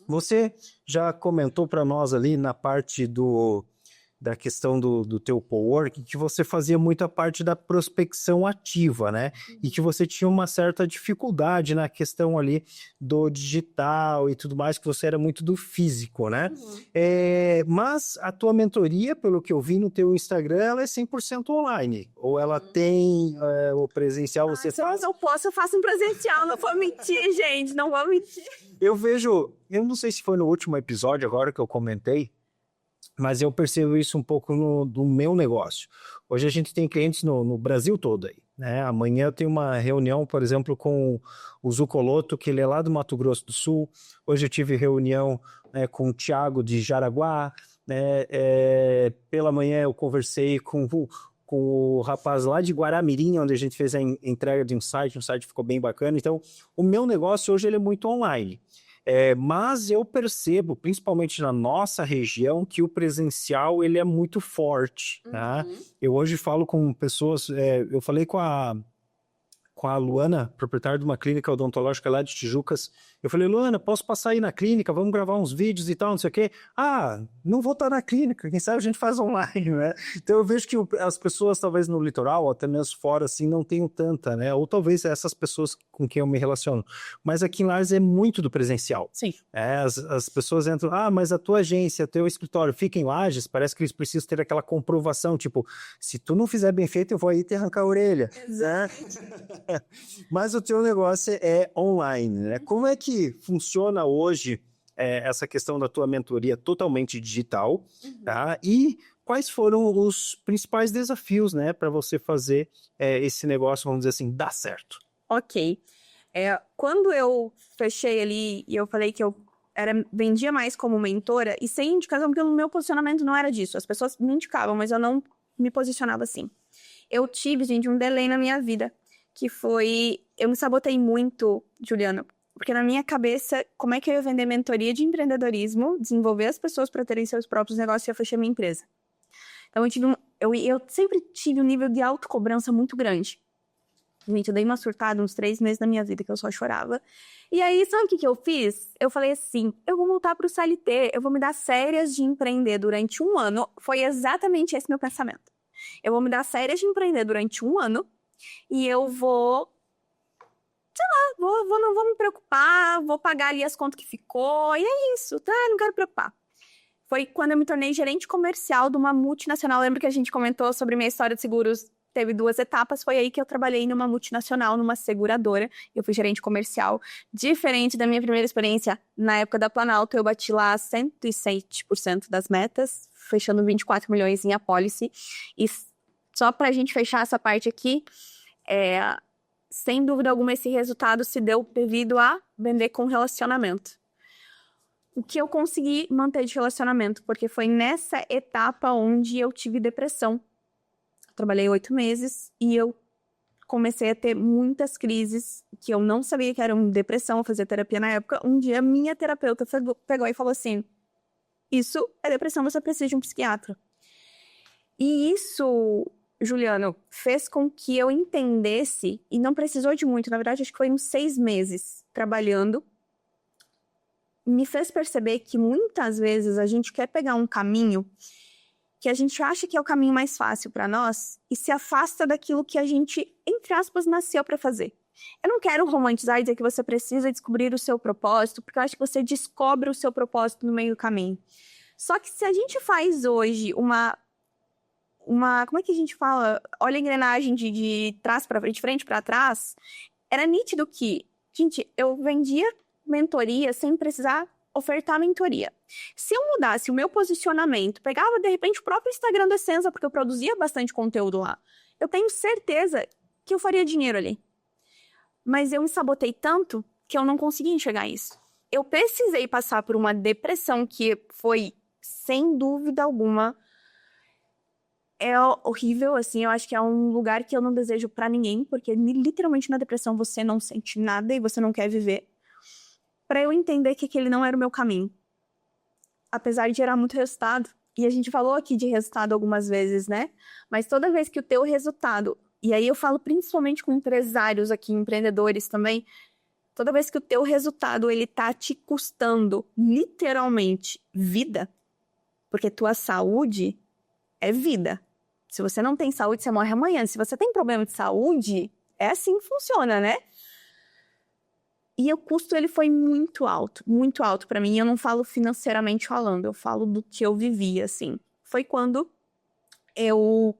Você já comentou para nós ali na parte da questão do teu coworking que você fazia muita parte da prospecção ativa, né? E que você tinha uma certa dificuldade na questão ali do digital e tudo mais, que você era muito do físico, né? Mas a tua mentoria, pelo que eu vi no teu Instagram, ela é 100% online? Ou ela tem o presencial? Você Se eu faço um presencial, não vou mentir, gente, não vou mentir. Eu não sei se foi no último episódio agora que eu comentei, mas eu percebo isso um pouco do meu negócio. Hoje a gente tem clientes no Brasil todo aí, né? Amanhã eu tenho uma reunião, por exemplo, com o Zucoloto, que ele é lá do Mato Grosso do Sul. Hoje eu tive reunião, né, com o Thiago de Jaraguá, né? Pela manhã eu conversei com o rapaz lá de Guaramirim, onde a gente fez a entrega de um site ficou bem bacana. Então, o meu negócio hoje ele é muito online. Mas eu percebo, principalmente na nossa região, que o presencial ele é muito forte, tá? Eu hoje falo com pessoas, eu falei com a Luana, proprietária de uma clínica odontológica lá de Tijucas. Eu falei, Luana, posso passar aí na clínica? Vamos gravar uns vídeos e tal, não sei o quê. Ah, não vou estar na clínica, quem sabe a gente faz online, né? Então eu vejo que as pessoas, talvez no litoral, ou até mesmo fora, assim, não tenham tanta, né? Ou talvez essas pessoas com quem eu me relaciono. Mas aqui em Lages é muito do presencial. Sim. As pessoas entram, mas a tua agência, teu escritório fica em Lages, parece que eles precisam ter aquela comprovação, tipo, se tu não fizer bem feito, eu vou aí te arrancar a orelha. Exato. Né? Mas o teu negócio é online, né? Como é que funciona hoje essa questão da tua mentoria totalmente digital, tá? E quais foram os principais desafios, né, para você fazer esse negócio, vamos dizer assim, dar certo? Ok. Quando eu fechei ali e eu falei que eu vendia mais como mentora e sem indicação, porque o meu posicionamento não era disso. As pessoas me indicavam, mas eu não me posicionava assim. Eu tive, gente, um delay na minha vida, que foi... Eu me sabotei muito, Juliana, porque na minha cabeça, como é que eu ia vender mentoria de empreendedorismo, desenvolver as pessoas para terem seus próprios negócios e eu fechei minha empresa. Então eu sempre tive um nível de autocobrança muito grande. Gente, eu dei uma surtada uns 3 meses da minha vida que eu só chorava. E aí, sabe o que eu fiz? Eu falei assim, eu vou voltar pro CLT, eu vou me dar férias de empreender durante 1 ano. Foi exatamente esse meu pensamento. Eu vou me dar férias de empreender durante 1 ano e eu vou... não vou me preocupar, vou pagar ali as contas que ficou, e é isso, tá? Não quero preocupar. Foi quando eu me tornei gerente comercial de uma multinacional. Lembra que a gente comentou sobre minha história de seguros? Teve 2 etapas, foi aí que eu trabalhei numa multinacional, numa seguradora. Eu fui gerente comercial. Diferente da minha primeira experiência, na época da Planalto, eu bati lá 107% das metas, fechando 24 milhões em apólice. E só pra gente fechar essa parte aqui, sem dúvida alguma, esse resultado se deu devido a vender com relacionamento. O que eu consegui manter de relacionamento, porque foi nessa etapa onde eu tive depressão. trabalhei 8 meses e eu comecei a ter muitas crises que eu não sabia que eram depressão, eu fazia terapia na época. Um dia, minha terapeuta pegou e falou assim, isso é depressão, você precisa de um psiquiatra. E isso, Juliano, fez com que eu entendesse, e não precisou de muito, na verdade, acho que foi uns 6 meses trabalhando, me fez perceber que muitas vezes a gente quer pegar um caminho que a gente acha que é o caminho mais fácil para nós e se afasta daquilo que a gente, entre aspas, nasceu para fazer. Eu não quero romantizar e dizer que você precisa descobrir o seu propósito, porque eu acho que você descobre o seu propósito no meio do caminho. Só que se a gente faz hoje uma como é que a gente fala? Olha a engrenagem de trás para frente, de frente para trás. Era nítido que, gente, eu vendia mentoria sem precisar ofertar mentoria. Se eu mudasse o meu posicionamento, pegava, de repente, o próprio Instagram do Essenza, porque eu produzia bastante conteúdo lá, eu tenho certeza que eu faria dinheiro ali. Mas eu me sabotei tanto que eu não consegui enxergar isso. Eu precisei passar por uma depressão que foi, sem dúvida alguma, é horrível, assim, eu acho que é um lugar que eu não desejo pra ninguém, porque literalmente na depressão você não sente nada e você não quer viver. Pra eu entender que aquele não era o meu caminho. Apesar de gerar muito resultado, e a gente falou aqui de resultado algumas vezes, né? Mas toda vez que o teu resultado, e aí eu falo principalmente com empresários aqui, empreendedores também, toda vez que o teu resultado, ele tá te custando literalmente vida, porque tua saúde é vida. Se você não tem saúde, você morre amanhã. Se você tem problema de saúde, é assim que funciona, né? E o custo, ele foi muito alto pra mim. Eu não falo financeiramente falando, eu falo do que eu vivi, assim. Foi quando eu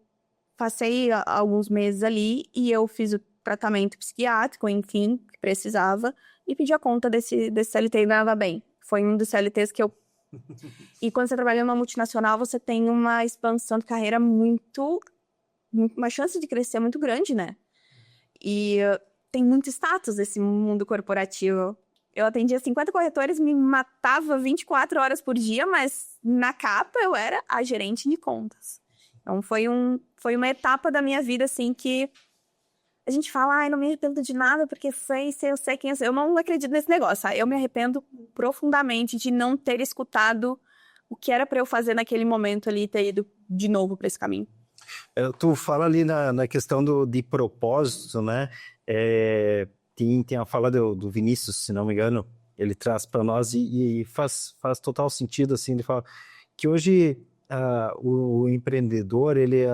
passei alguns meses ali e eu fiz o tratamento psiquiátrico, enfim, que precisava, e pedi a conta desse CLT e ganhava bem. Foi um dos CLTs que eu... E quando você trabalha numa multinacional, você tem uma expansão de carreira uma chance de crescer muito grande, né? E tem muito status esse mundo corporativo. Eu atendia 50 corretores, me matava 24 horas por dia, mas na capa eu era a gerente de contas. Então foi uma etapa da minha vida, assim, que a gente fala, ai, não me arrependo de nada, porque eu sei quem eu sou. Eu não acredito nesse negócio, tá? Eu me arrependo profundamente de não ter escutado o que era para eu fazer naquele momento ali e ter ido de novo para esse caminho. Tu fala ali na questão de propósito, né? Tem a fala do Vinícius, se não me engano, ele traz para nós e faz total sentido, assim, ele fala que hoje o empreendedor, ele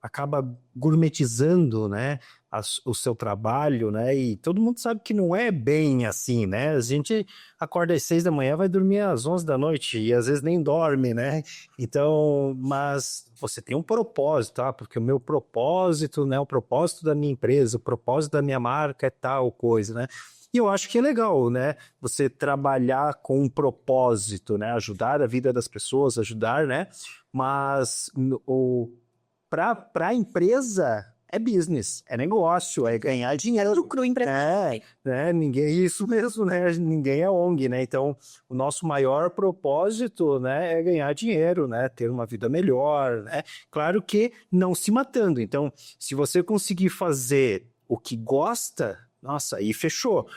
acaba gourmetizando, né, o seu trabalho, né, e todo mundo sabe que não é bem assim, né, a gente acorda às 6 da manhã, vai dormir às 11 da noite, e às vezes nem dorme, né, então, mas você tem um propósito, tá, porque o meu propósito, né, o propósito da minha empresa, o propósito da minha marca é tal coisa, né, e eu acho que é legal, né, você trabalhar com um propósito, né, ajudar a vida das pessoas, ajudar, né, mas para a empresa é business, é negócio, é ganhar dinheiro. Lucro empresarial. Isso mesmo, né? Ninguém é ONG, né? Então, o nosso maior propósito, né, é ganhar dinheiro, né? Ter uma vida melhor, né? Claro que não se matando. Então, se você conseguir fazer o que gosta, nossa, aí fechou.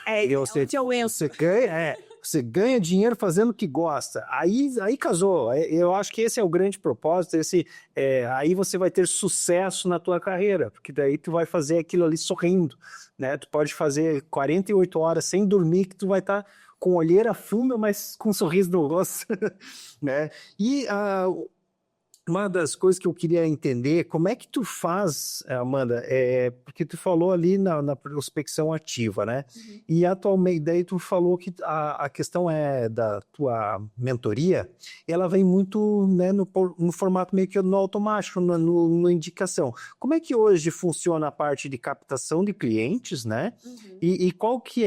Você ganha dinheiro fazendo o que gosta. Aí casou. Eu acho que esse é o grande propósito. Aí você vai ter sucesso na tua carreira, porque daí tu vai fazer aquilo ali sorrindo, né? Tu pode fazer 48 horas sem dormir, que tu vai estar com olheira funda, mas com um sorriso no rosto, né? E uma das coisas que eu queria entender, como é que tu faz, Amanda, porque tu falou ali na prospecção ativa, né? Uhum. E atualmente, daí tu falou que a questão da tua mentoria, ela vem muito, né, no formato meio que no automático, no indicação. Como é que hoje funciona a parte de captação de clientes, né? Uhum. E qual que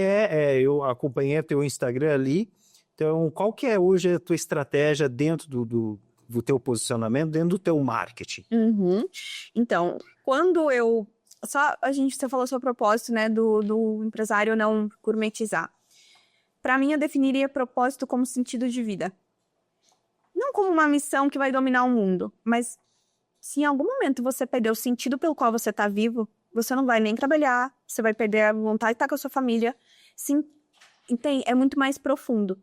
eu acompanhei teu Instagram ali, então qual que é hoje a tua estratégia dentro do teu posicionamento, dentro do teu marketing? Uhum. Então, quando você falou seu propósito, né, do empresário não gourmetizar. Para mim, eu definiria propósito como sentido de vida. Não como uma missão que vai dominar o mundo, mas Se em algum momento você perder o sentido pelo qual você tá vivo, você não vai nem trabalhar, você vai perder a vontade de estar com a sua família. Sim, entende? É muito mais profundo.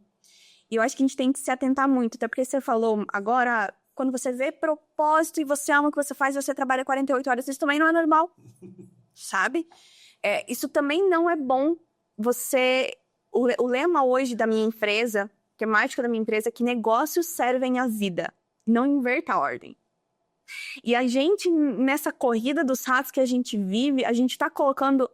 E eu acho que a gente tem que se atentar muito, até porque você falou agora, quando você vê propósito e você ama o que você faz, você trabalha 48 horas, isso também não é normal, sabe? Isso também não é bom. O lema hoje da minha empresa, temática da minha empresa, é que negócios servem à vida, não inverta a ordem. E a gente, nessa corrida dos ratos que a gente vive, a gente tá colocando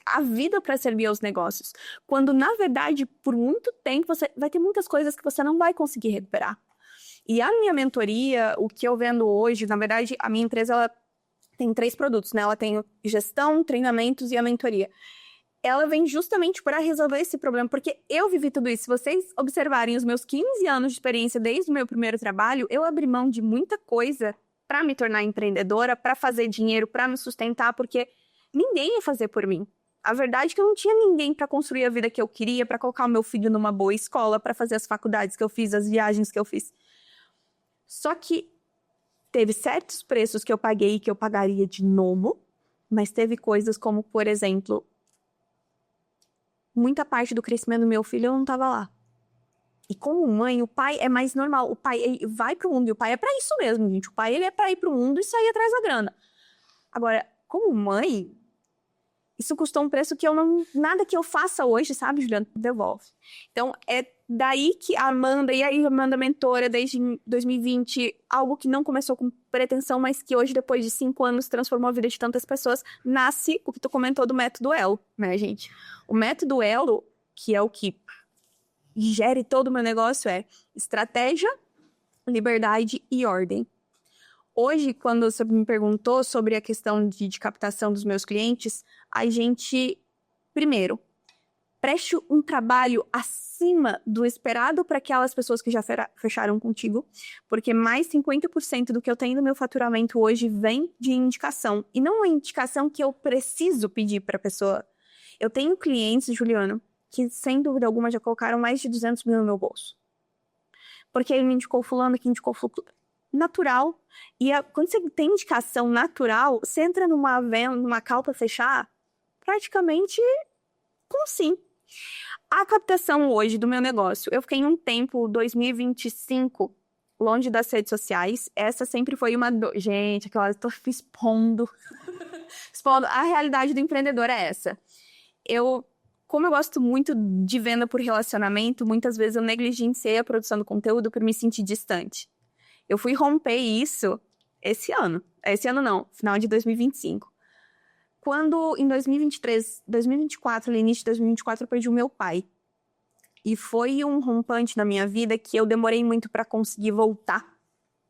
a vida para servir aos negócios. Quando, na verdade, por muito tempo, você vai ter muitas coisas que você não vai conseguir recuperar. E a minha mentoria, o que eu vendo hoje, na verdade, a minha empresa, ela tem 3 produtos, né? Ela tem gestão, treinamentos e a mentoria. Ela vem justamente para resolver esse problema, porque eu vivi tudo isso. Se vocês observarem os meus 15 anos de experiência desde o meu primeiro trabalho, eu abri mão de muita coisa para me tornar empreendedora, para fazer dinheiro, para me sustentar, porque ninguém ia fazer por mim. A verdade é que eu não tinha ninguém para construir a vida que eu queria, para colocar o meu filho numa boa escola, para fazer as faculdades que eu fiz, as viagens que eu fiz. Só que teve certos preços que eu paguei e que eu pagaria de novo, mas teve coisas como, por exemplo, muita parte do crescimento do meu filho eu não estava lá. E como mãe, o pai é mais normal. O pai ele vai pro mundo e o pai é pra isso mesmo, gente. O pai ele é pra ir pro mundo e sair atrás da grana. Agora, como mãe, isso custou um preço que eu não... Nada que eu faça hoje, sabe, Juliana, devolve. Então, é daí que a Amanda, e aí a Amanda mentora desde 2020, algo que não começou com pretensão, mas que hoje, depois de 5 anos, transformou a vida de tantas pessoas, nasce o que tu comentou do método Elo, né, gente? O método Elo, que é o que gere todo o meu negócio, é estratégia, liberdade e ordem. Hoje, quando você me perguntou sobre a questão de captação dos meus clientes, a gente, primeiro, preste um trabalho acima do esperado para aquelas pessoas que já fecharam contigo, porque mais 50% do que eu tenho no meu faturamento hoje vem de indicação. E não é indicação que eu preciso pedir para a pessoa. Eu tenho clientes, Juliano, que, sem dúvida alguma, já colocaram mais de 200 mil no meu bolso. Porque ele me indicou fulano, que indicou fulano. Natural. E quando você tem indicação natural, você entra numa call pra fechar, praticamente com sim. A captação hoje do meu negócio, eu fiquei um tempo, 2025, longe das redes sociais. Essa sempre foi uma... Gente, aquela... Tô expondo. Expondo. A realidade do empreendedor é essa. Como eu gosto muito de venda por relacionamento, muitas vezes eu negligenciei a produção do conteúdo por me sentir distante. Eu fui romper isso esse ano. Esse ano não, final de 2025. Quando, em 2024, no início de 2024, eu perdi o meu pai. E foi um rompante na minha vida que eu demorei muito para conseguir voltar,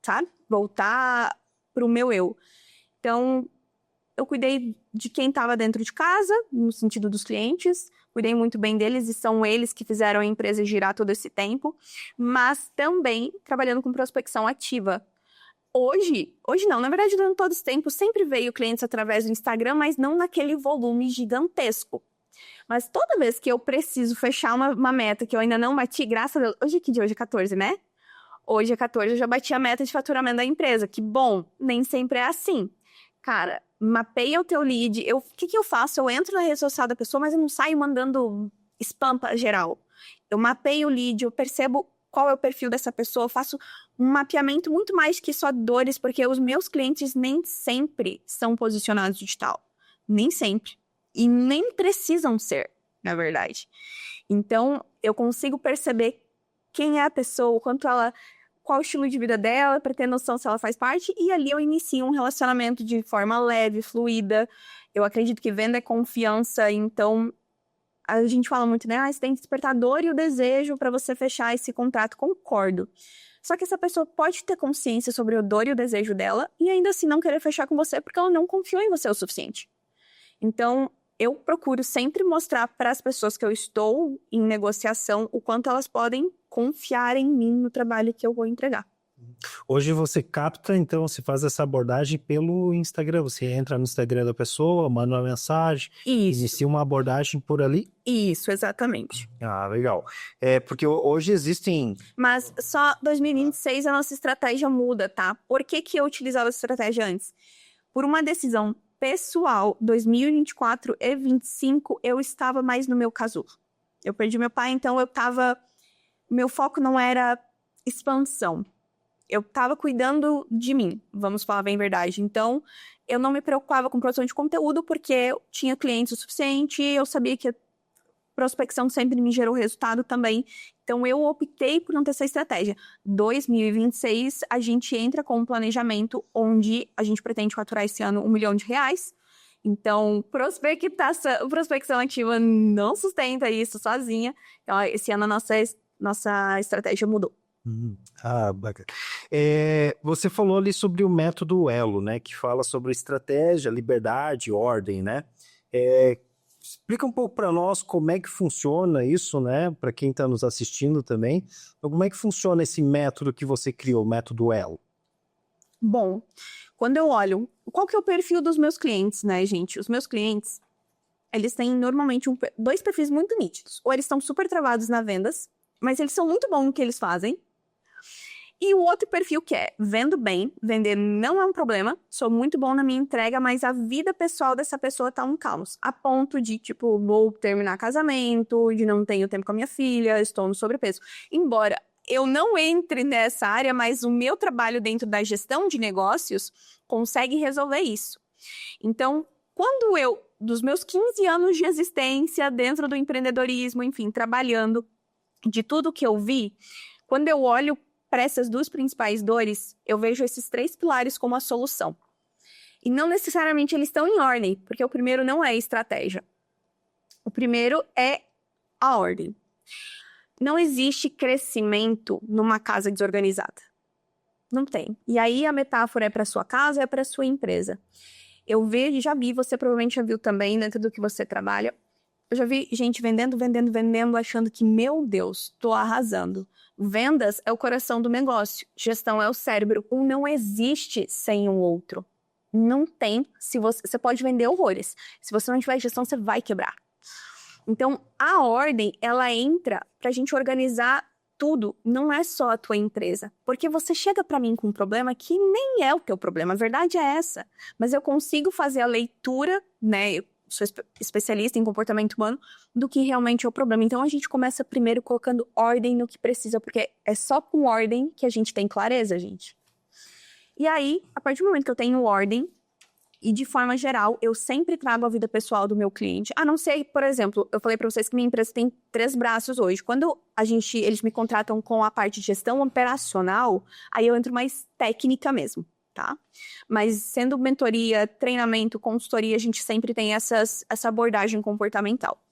sabe? Voltar pro meu eu. Então, eu cuidei de quem estava dentro de casa, no sentido dos clientes, cuidei muito bem deles e são eles que fizeram a empresa girar todo esse tempo, mas também trabalhando com prospecção ativa. Hoje não, na verdade, durante todo esse tempo, sempre veio clientes através do Instagram, mas não naquele volume gigantesco. Mas toda vez que eu preciso fechar uma meta que eu ainda não bati, graças a Deus, hoje é que dia? Hoje é 14, né? Hoje é 14, eu já bati a meta de faturamento da empresa, que bom, nem sempre é assim. Cara, mapeia o teu lead. O que eu faço? Eu entro na rede social da pessoa, mas eu não saio mandando spam pra geral. Eu mapeio o lead, eu percebo qual é o perfil dessa pessoa, eu faço um mapeamento muito mais que só dores, porque os meus clientes nem sempre são posicionados digital. Nem sempre. E nem precisam ser, na verdade. Então, eu consigo perceber quem é a pessoa, qual o estilo de vida dela, para ter noção se ela faz parte, e ali eu inicio um relacionamento de forma leve, fluida. Eu acredito que venda é confiança, então a gente fala muito, né? Você tem despertador e o desejo para você fechar esse contrato, concordo. Só que essa pessoa pode ter consciência sobre o dor e o desejo dela e ainda assim não querer fechar com você porque ela não confiou em você o suficiente. Então, eu procuro sempre mostrar para as pessoas que eu estou em negociação o quanto elas podem confiar em mim no trabalho que eu vou entregar. Hoje você capta, então, você faz essa abordagem pelo Instagram. Você entra no Instagram da pessoa, manda uma mensagem, Isso, inicia uma abordagem por ali. isso, exatamente. Ah, legal. Porque hoje existem... Mas só 2026 a nossa estratégia muda, tá? Por que que eu utilizava essa estratégia antes? Por uma decisão pessoal, 2024 e 2025, eu estava mais no meu casulo. Eu perdi meu pai, então meu foco não era expansão. Eu estava cuidando de mim, vamos falar bem a verdade. Então, eu não me preocupava com produção de conteúdo, porque eu tinha clientes o suficiente, eu sabia que a prospecção sempre me gerou resultado também. Então, eu optei por não ter essa estratégia. 2026, a gente entra com um planejamento onde a gente pretende faturar esse ano R$1 milhão. Então, prospecção ativa não sustenta isso sozinha. Então, esse ano a nossa estratégia mudou. Bacana. Você falou ali sobre o método Elo, né? Que fala sobre estratégia, liberdade, ordem, né? Explica um pouco para nós como é que funciona isso, né? Para quem está nos assistindo também. Como é que funciona esse método que você criou, o método Elo? Bom, quando eu olho, qual que é o perfil dos meus clientes, né, gente? Os meus clientes, eles têm normalmente dois perfis muito nítidos. Ou eles estão super travados nas vendas, mas eles são muito bons no que eles fazem. E o outro perfil que é vendo bem, vender não é um problema, sou muito bom na minha entrega, mas a vida pessoal dessa pessoa tá um caos. A ponto de, tipo, vou terminar casamento, de não tenho tempo com a minha filha, estou no sobrepeso. Embora eu não entre nessa área, mas o meu trabalho dentro da gestão de negócios consegue resolver isso. Então, quando dos meus 15 anos de existência dentro do empreendedorismo, enfim, trabalhando, de tudo que eu vi, quando eu olho para essas duas principais dores, eu vejo esses 3 pilares como a solução. E não necessariamente eles estão em ordem, porque o primeiro não é estratégia. O primeiro é a ordem. Não existe crescimento numa casa desorganizada. Não tem. E aí a metáfora é para sua casa, é para sua empresa. Eu já vi, você provavelmente já viu também dentro do que você trabalha. Eu já vi gente vendendo, achando que, meu Deus, tô arrasando. Vendas é o coração do negócio. Gestão é o cérebro. Um não existe sem o outro. Não tem. Você pode vender horrores. Se você não tiver gestão, você vai quebrar. Então, a ordem, ela entra pra gente organizar tudo. Não é só a tua empresa. Porque você chega pra mim com um problema que nem é o teu problema. A verdade é essa. Mas eu consigo fazer a leitura, né? Eu sou especialista em comportamento humano, do que realmente é o problema. Então, a gente começa primeiro colocando ordem no que precisa, porque é só com ordem que a gente tem clareza, gente. E aí, a partir do momento que eu tenho ordem, e de forma geral, eu sempre trago a vida pessoal do meu cliente, a não ser, por exemplo, eu falei para vocês que minha empresa tem 3 braços hoje. Quando eles me contratam com a parte de gestão operacional, aí eu entro mais técnica mesmo. Tá? Mas sendo mentoria, treinamento, consultoria, a gente sempre tem essa abordagem comportamental.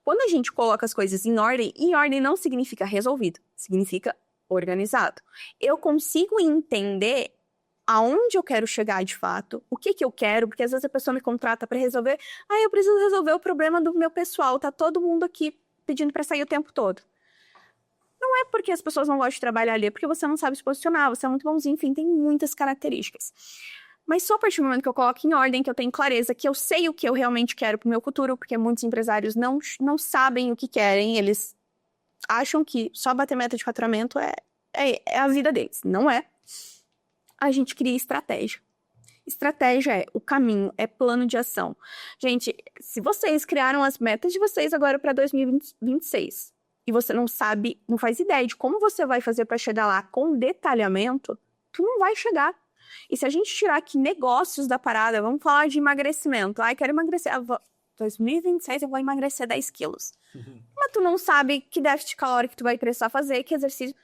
Quando a gente coloca as coisas em ordem não significa resolvido, significa organizado. Eu consigo entender aonde eu quero chegar de fato, o que eu quero, porque às vezes a pessoa me contrata para resolver, eu preciso resolver o problema do meu pessoal, tá todo mundo aqui pedindo para sair o tempo todo. Não é porque as pessoas não gostam de trabalhar ali, é porque você não sabe se posicionar, você é muito bonzinho, enfim, tem muitas características. Mas só a partir do momento que eu coloco em ordem, que eu tenho clareza, que eu sei o que eu realmente quero pro meu futuro, porque muitos empresários não sabem o que querem, eles acham que só bater meta de faturamento é a vida deles. Não é. A gente cria estratégia. Estratégia é o caminho, é plano de ação. Gente, se vocês criaram as metas de vocês agora para 2026, e você não sabe, não faz ideia de como você vai fazer para chegar lá com detalhamento, tu não vai chegar. E se a gente tirar aqui negócios da parada, vamos falar de emagrecimento. Quero emagrecer. 2026 eu vou emagrecer 10 quilos. Mas tu não sabe que déficit calórico tu vai precisar fazer, que exercício.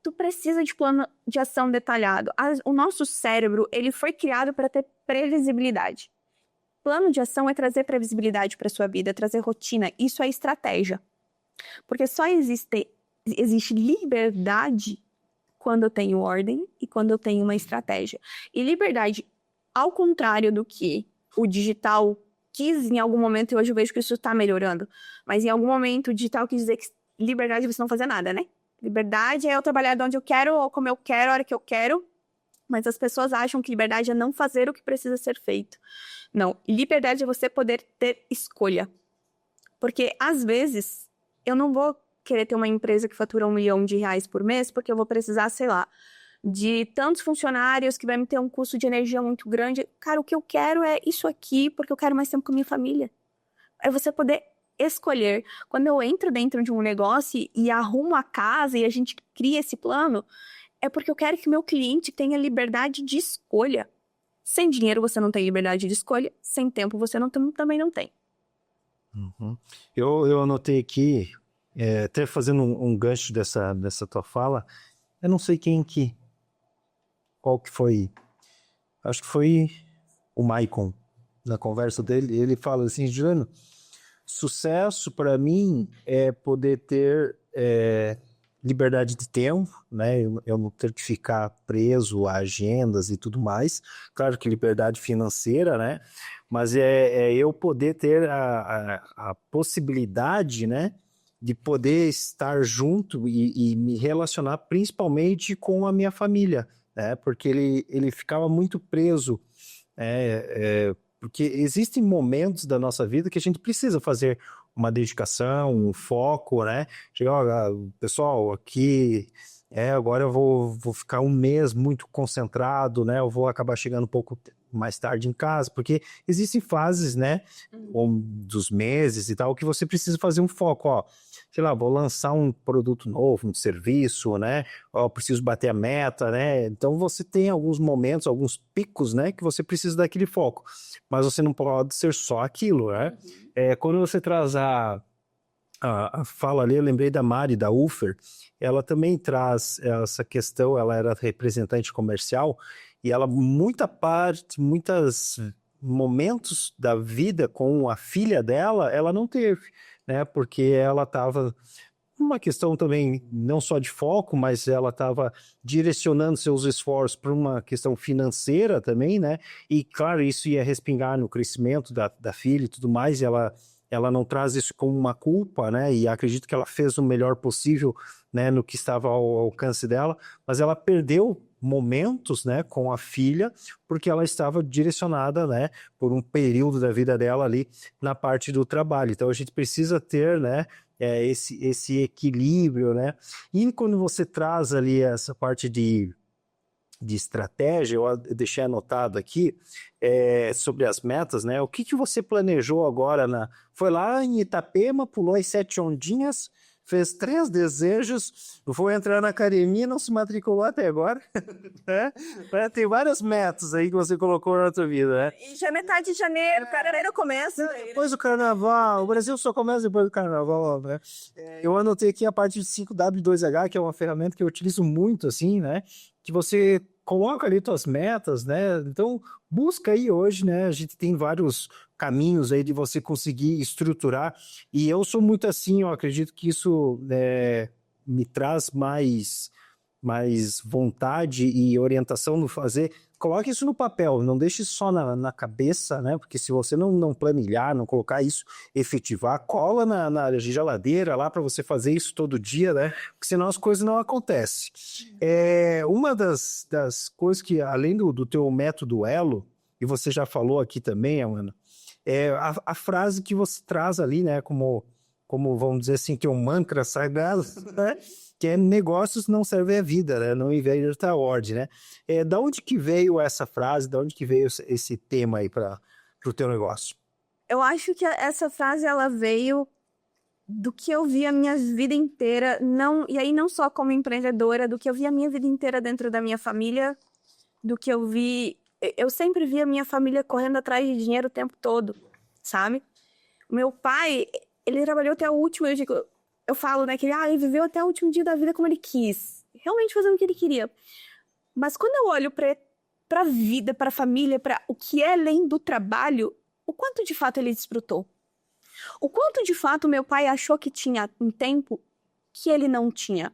Tu precisa de plano de ação detalhado. O nosso cérebro, ele foi criado para ter previsibilidade. Plano de ação é trazer previsibilidade para sua vida, trazer rotina. Isso é estratégia. Porque só existe liberdade quando eu tenho ordem e quando eu tenho uma estratégia. E liberdade, ao contrário do que o digital quis em algum momento, e hoje eu vejo que isso está melhorando, mas em algum momento o digital quis dizer que liberdade é você não fazer nada, né? Liberdade é eu trabalhar de onde eu quero, ou como eu quero, a hora que eu quero. Mas as pessoas acham que liberdade é não fazer o que precisa ser feito. Não, liberdade é você poder ter escolha. Porque, às vezes, eu não vou querer ter uma empresa que fatura R$1 milhão por mês, porque eu vou precisar, sei lá, de tantos funcionários que vai me ter um custo de energia muito grande. Cara, o que eu quero é isso aqui, porque eu quero mais tempo com a minha família. É você poder escolher. Quando eu entro dentro de um negócio e arrumo a casa e a gente cria esse plano, é porque eu quero que o meu cliente tenha liberdade de escolha. Sem dinheiro você não tem liberdade de escolha, sem tempo você também não tem. Uhum. Eu anotei aqui, até fazendo um gancho dessa tua fala, eu não sei qual que foi, acho que foi o Maicon, na conversa dele, ele fala assim, Juliano, sucesso para mim é poder ter liberdade de tempo, né? Eu não ter que ficar preso a agendas e tudo mais. Claro que liberdade financeira, né? Mas é eu poder ter a possibilidade, né? De poder estar junto e me relacionar principalmente com a minha família, né? Porque ele ficava muito preso, porque existem momentos da nossa vida que a gente precisa fazer uma dedicação, um foco, né? Chegar, ó, pessoal, aqui, agora eu vou ficar um mês muito concentrado, né? Eu vou acabar chegando um pouco mais tarde em casa, porque existem fases, né? Dos meses e tal, que você precisa fazer um foco, ó. Sei lá, vou lançar um produto novo, um serviço, né? Ó, preciso bater a meta, né? Então você tem alguns momentos, alguns picos, né? Que você precisa daquele foco. Mas você não pode ser só aquilo, né? Quando você traz a fala ali, eu lembrei da Mari, da Ufer, ela também traz essa questão, ela era representante comercial, e ela, muitos momentos da vida com a filha dela, ela não teve, né? Porque ela estava uma questão também não só de foco, mas ela estava direcionando seus esforços para uma questão financeira também, né? E claro, isso ia respingar no crescimento da filha e tudo mais, e ela não traz isso como uma culpa, né? E acredito que ela fez o melhor possível, né, no que estava ao alcance dela, mas ela perdeu momentos, né, com a filha, porque ela estava direcionada, né, por um período da vida dela ali na parte do trabalho. Então a gente precisa ter, né, esse equilíbrio, né? E quando você traz ali essa parte de estratégia, eu deixei anotado aqui, sobre as metas, né? O que você planejou agora? Foi lá em Itapema, pulou as 7 ondinhas, fez 3 desejos, foi entrar na academia, não se matriculou até agora, né? Tem várias metas aí que você colocou na sua vida, né? E já é metade de janeiro, janeiro começa. Depois do carnaval, o Brasil só começa depois do carnaval, né? Eu anotei aqui a parte de 5W2H, que é uma ferramenta que eu utilizo muito, assim, né? Que você coloca ali suas metas, né? Então, busca aí hoje, né? A gente tem vários caminhos aí de você conseguir estruturar. E eu sou muito assim, eu acredito que isso me traz mais vontade e orientação no fazer. Coloque isso no papel, não deixe só na cabeça, né? Porque se você não planilhar, não colocar isso, efetivar, cola na geladeira lá para você fazer isso todo dia, né? Porque senão as coisas não acontecem. Uma das coisas que, além do teu método Elo, e você já falou aqui também, Amanda, a frase que você traz ali, né? Como vamos dizer assim, que é um mantra sagrado, né? Que é negócios não servem a vida, né? Não inverta a ordem, né? Da onde que veio essa frase, da onde que veio esse tema aí para o teu negócio? Eu acho que essa frase, ela veio do que eu vi a minha vida inteira, e aí não só como empreendedora, do que eu vi a minha vida inteira dentro da minha família, do que eu sempre vi a minha família correndo atrás de dinheiro o tempo todo, sabe? Meu pai, ele trabalhou até o último, eu falo, né, que ele viveu até o último dia da vida como ele quis, realmente fazendo o que ele queria. Mas quando eu olho pra vida, pra família, pra o que é além do trabalho, o quanto de fato ele desfrutou? O quanto de fato meu pai achou que tinha um tempo que ele não tinha?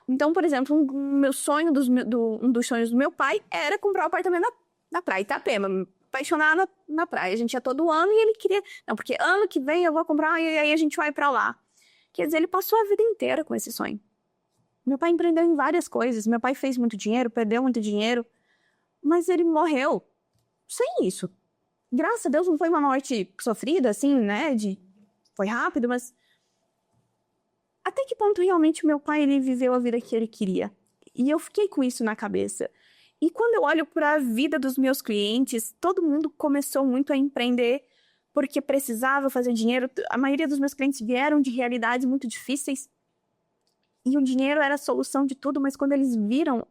Então, por exemplo, um dos sonhos do meu pai era comprar um apartamento na praia, Itapema, me apaixonar na praia. A gente ia todo ano e ele queria... Não, porque ano que vem eu vou comprar e aí a gente vai pra lá. Quer dizer, ele passou a vida inteira com esse sonho. Meu pai empreendeu em várias coisas. Meu pai fez muito dinheiro, perdeu muito dinheiro. Mas ele morreu sem isso. Graças a Deus não foi uma morte sofrida, assim, né? Foi rápido, mas... Até que ponto realmente meu pai ele viveu a vida que ele queria? E eu fiquei com isso na cabeça. E quando eu olho para a vida dos meus clientes, todo mundo começou muito a empreender porque precisava fazer dinheiro. A maioria dos meus clientes vieram de realidades muito difíceis. E o dinheiro era a solução de tudo, mas quando eles viram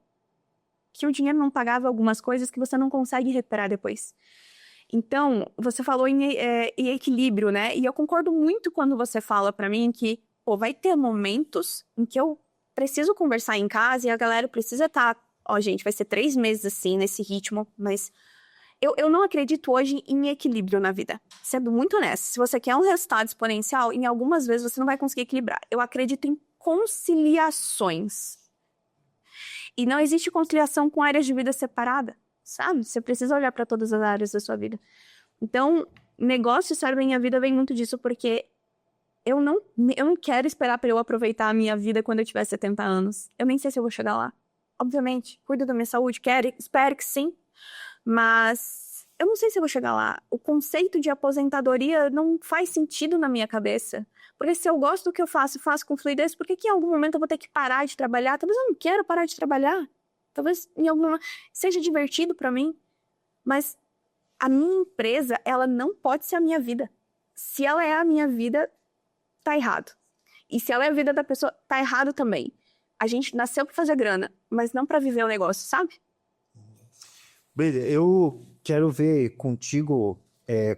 que o dinheiro não pagava algumas coisas que você não consegue recuperar depois. Então, você falou em equilíbrio, né? E eu concordo muito quando você fala para mim que, pô, vai ter momentos em que eu preciso conversar em casa e a galera precisa estar... Ó, gente, vai ser 3 meses assim, nesse ritmo, mas... Eu não acredito hoje em equilíbrio na vida. Sendo muito honesta, se você quer um resultado exponencial, em algumas vezes você não vai conseguir equilibrar. Eu acredito em conciliações. E não existe conciliação com áreas de vida separada, sabe? Você precisa olhar para todas as áreas da sua vida. Então, negócio serve em minha vida vem muito disso, porque eu não quero esperar para eu aproveitar a minha vida quando eu tiver 70 anos. Eu nem sei se eu vou chegar lá. Obviamente, cuido da minha saúde, espero que sim. Mas eu não sei se eu vou chegar lá. O conceito de aposentadoria não faz sentido na minha cabeça. Porque se eu gosto do que eu faço com fluidez, por que em algum momento eu vou ter que parar de trabalhar? Talvez eu não quero parar de trabalhar. Talvez em algum momento seja divertido para mim. Mas a minha empresa, ela não pode ser a minha vida. Se ela é a minha vida, tá errado. E se ela é a vida da pessoa, tá errado também. A gente nasceu para fazer grana, mas não para viver o negócio, sabe? Brida, eu quero ver contigo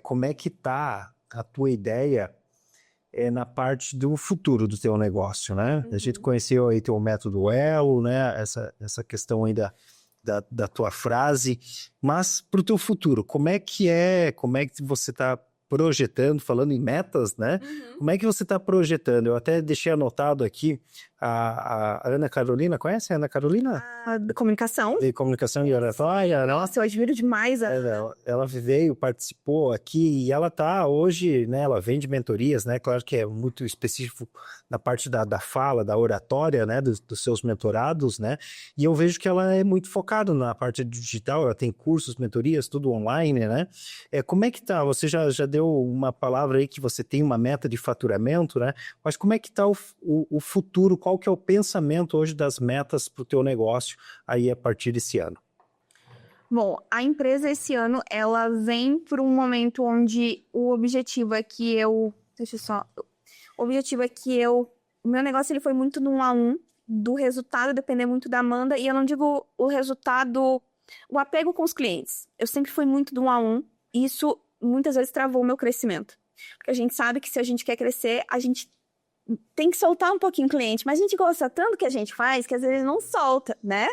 como é que tá a tua ideia na parte do futuro do teu negócio, né? A gente conheceu aí teu método Elo, né? Essa questão aí da tua frase, mas para o teu futuro, como é que você está projetando, falando em metas, né? Como é que você está projetando? Eu até deixei anotado aqui a Ana Carolina, conhece a Ana Carolina? De comunicação. De comunicação e oratória. Nossa, eu admiro demais ela veio, participou aqui e ela está hoje, né? Ela vende mentorias, né? Claro que é muito específico na parte da fala, da oratória, né? Dos seus mentorados, né? E eu vejo que ela é muito focada na parte digital, ela tem cursos, mentorias, tudo online, né? Como é que tá? Você já deu uma palavra aí que você tem uma meta de faturamento, né? Mas como é que tá o futuro? Qual que é o pensamento hoje das metas para o teu negócio aí a partir desse ano? Bom, a empresa esse ano, ela vem por um momento onde o objetivo é que o meu negócio ele foi muito no 1 a 1, do resultado depender muito da Amanda, e eu não digo o resultado, o apego com os clientes. Eu sempre fui muito do 1 a 1, e isso muitas vezes travou o meu crescimento. Porque a gente sabe que se a gente quer crescer, a gente tem que soltar um pouquinho o cliente, mas a gente gosta tanto que a gente faz que às vezes não solta, né?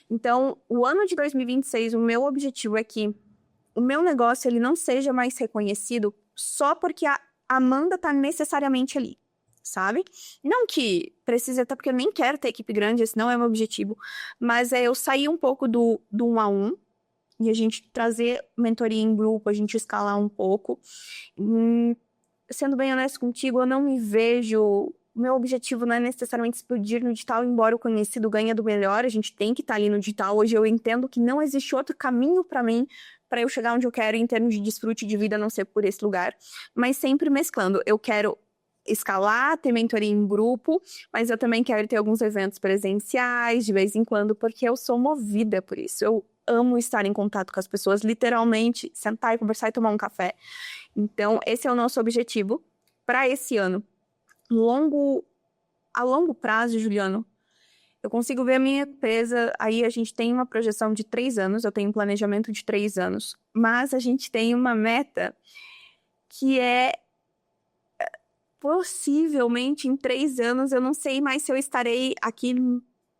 Então, o ano de 2026, o meu objetivo é que o meu negócio ele não seja mais reconhecido só porque a Amanda tá necessariamente ali, sabe? Não que precise, até porque eu nem quero ter equipe grande, esse não é o meu objetivo, mas eu sair um pouco do 1 a 1 e a gente trazer mentoria em grupo, a gente escalar um pouco. Sendo bem honesto contigo, eu não me vejo... Meu objetivo não é necessariamente explodir no digital, embora o conhecido ganhe do melhor, a gente tem que estar ali no digital. Hoje eu entendo que não existe outro caminho para mim, para eu chegar onde eu quero em termos de desfrute de vida, a não ser por esse lugar. Mas sempre mesclando. Eu quero escalar, ter mentoria em grupo, mas eu também quero ter alguns eventos presenciais de vez em quando, porque eu sou movida por isso. Eu amo estar em contato com as pessoas, literalmente, sentar e conversar e tomar um café. Então, esse é o nosso objetivo para esse ano. A longo prazo, Juliano, eu consigo ver a minha empresa, aí a gente tem uma projeção de 3 anos, eu tenho um planejamento de 3 anos, mas a gente tem uma meta que é possivelmente em 3 anos, eu não sei mais se eu estarei aqui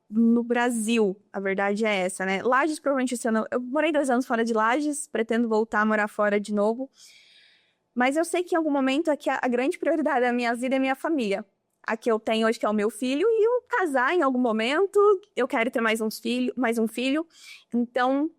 no Brasil, a verdade é essa, né? Lages, provavelmente esse ano, eu morei 2 anos fora de Lages, pretendo voltar a morar fora de novo, mas eu sei que em algum momento aqui a grande prioridade da minha vida é minha família. A que eu tenho hoje, que é o meu filho, e eu casar em algum momento, eu quero ter mais um filho. Então,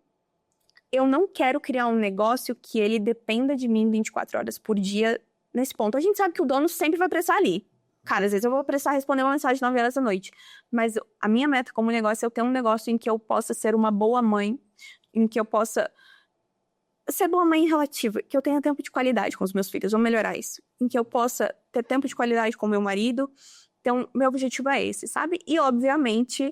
eu não quero criar um negócio que ele dependa de mim 24 horas por dia nesse ponto. A gente sabe que o dono sempre vai precisar ali. Cara, às vezes eu vou precisar responder uma mensagem 9 horas da noite. Mas a minha meta como negócio é eu ter um negócio em que eu possa ser uma boa mãe, em que eu possa ser boa mãe relativa, que eu tenha tempo de qualidade com os meus filhos, vou melhorar isso. Em que eu possa ter tempo de qualidade com meu marido. Então, meu objetivo é esse, sabe? E, obviamente,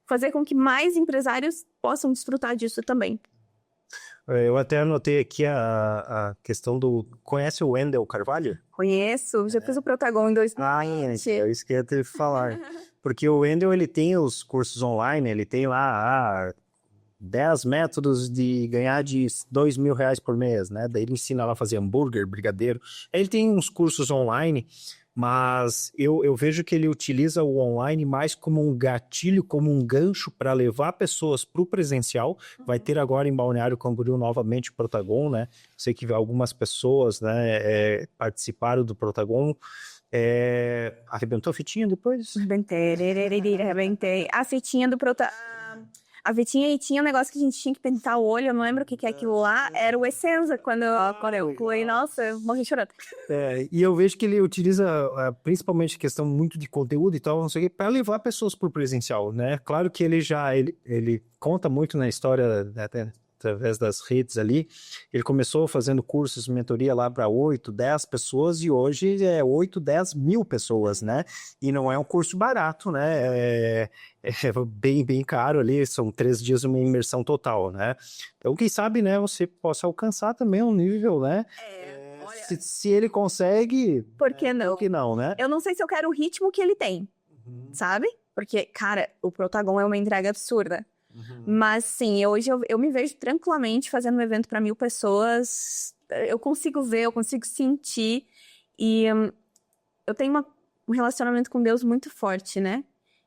fazer com que mais empresários possam desfrutar disso também. Eu até anotei aqui a questão do... Conhece o Wendel Carvalho? Conheço, já fiz o Protagon em 2020. É isso que eu ia ter que falar. Porque o Wendel, ele tem os cursos online, ele tem lá 10 métodos de ganhar de R$2.000 por mês, né? Daí ele ensina lá a fazer hambúrguer, brigadeiro. Ele tem uns cursos online, mas eu vejo que ele utiliza o online mais como um gatilho, como um gancho para levar pessoas para o presencial. Vai ter agora em Balneário Camboriú novamente o Protagon, né? Sei que algumas pessoas, né, participaram do Protagon. Arrebentou a fitinha depois? Arrebentei. A fitinha do A fitinha e tinha um negócio que a gente tinha que pintar o olho, eu não lembro o que é aquilo lá, era o Essenza, quando eu pulei, nossa, eu morri chorando. E eu vejo que ele utiliza principalmente questão muito de conteúdo e tal, não sei o que, para levar pessoas para o presencial, né? Claro que ele conta muito na história, né, através das redes ali. Ele começou fazendo cursos, mentoria lá para 8, 10 pessoas e hoje é 8, 10 mil pessoas, né? E não é um curso barato, né? É bem caro ali, são 3 dias uma imersão total, né? Então, quem sabe, né, você possa alcançar também um nível, né? Olha, se ele consegue... Por que não? Por que não, né? Eu não sei se eu quero o ritmo que ele tem, sabe? Porque, cara, o Protagon é uma entrega absurda. Mas, sim, hoje eu me vejo tranquilamente fazendo um evento para 1.000 pessoas. Eu consigo ver, eu consigo sentir. E eu tenho um relacionamento com Deus muito forte, né?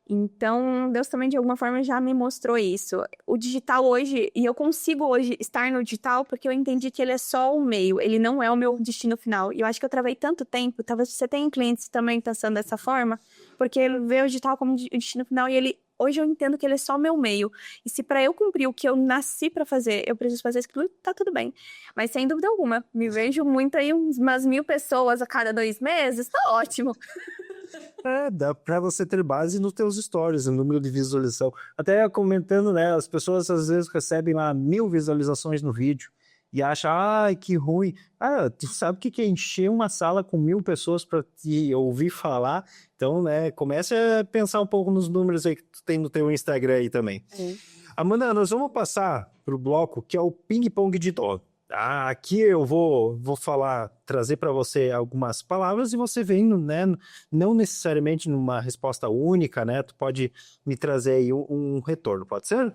Então, Deus também, de alguma forma, já me mostrou isso. O digital hoje, e eu consigo hoje estar no digital porque eu entendi que ele é só o meio, ele não é o meu destino final. E eu acho que eu travei tanto tempo, talvez você tenha clientes também pensando dessa forma, porque ele vê o digital como o destino final e hoje eu entendo que ele é só o meu meio. E se para eu cumprir o que eu nasci para fazer, eu preciso fazer aquilo, tá tudo bem. Mas sem dúvida alguma, me vejo muito aí umas 1.000 pessoas a cada 2 meses, tá ótimo. Dá pra você ter base nos teus stories, no número de visualização. Até comentando, né, as pessoas às vezes recebem lá 1.000 visualizações no vídeo e acham, ai, que ruim. Tu sabe o que é encher uma sala com 1.000 pessoas para te ouvir falar? Então, né, comece a pensar um pouco nos números aí que tu tem no teu Instagram aí também. Amanda, nós vamos passar pro bloco que é o ping-pong de dó. Aqui eu vou trazer para você algumas palavras e você vem, né, não necessariamente numa resposta única, né? Tu pode me trazer aí um retorno, pode ser?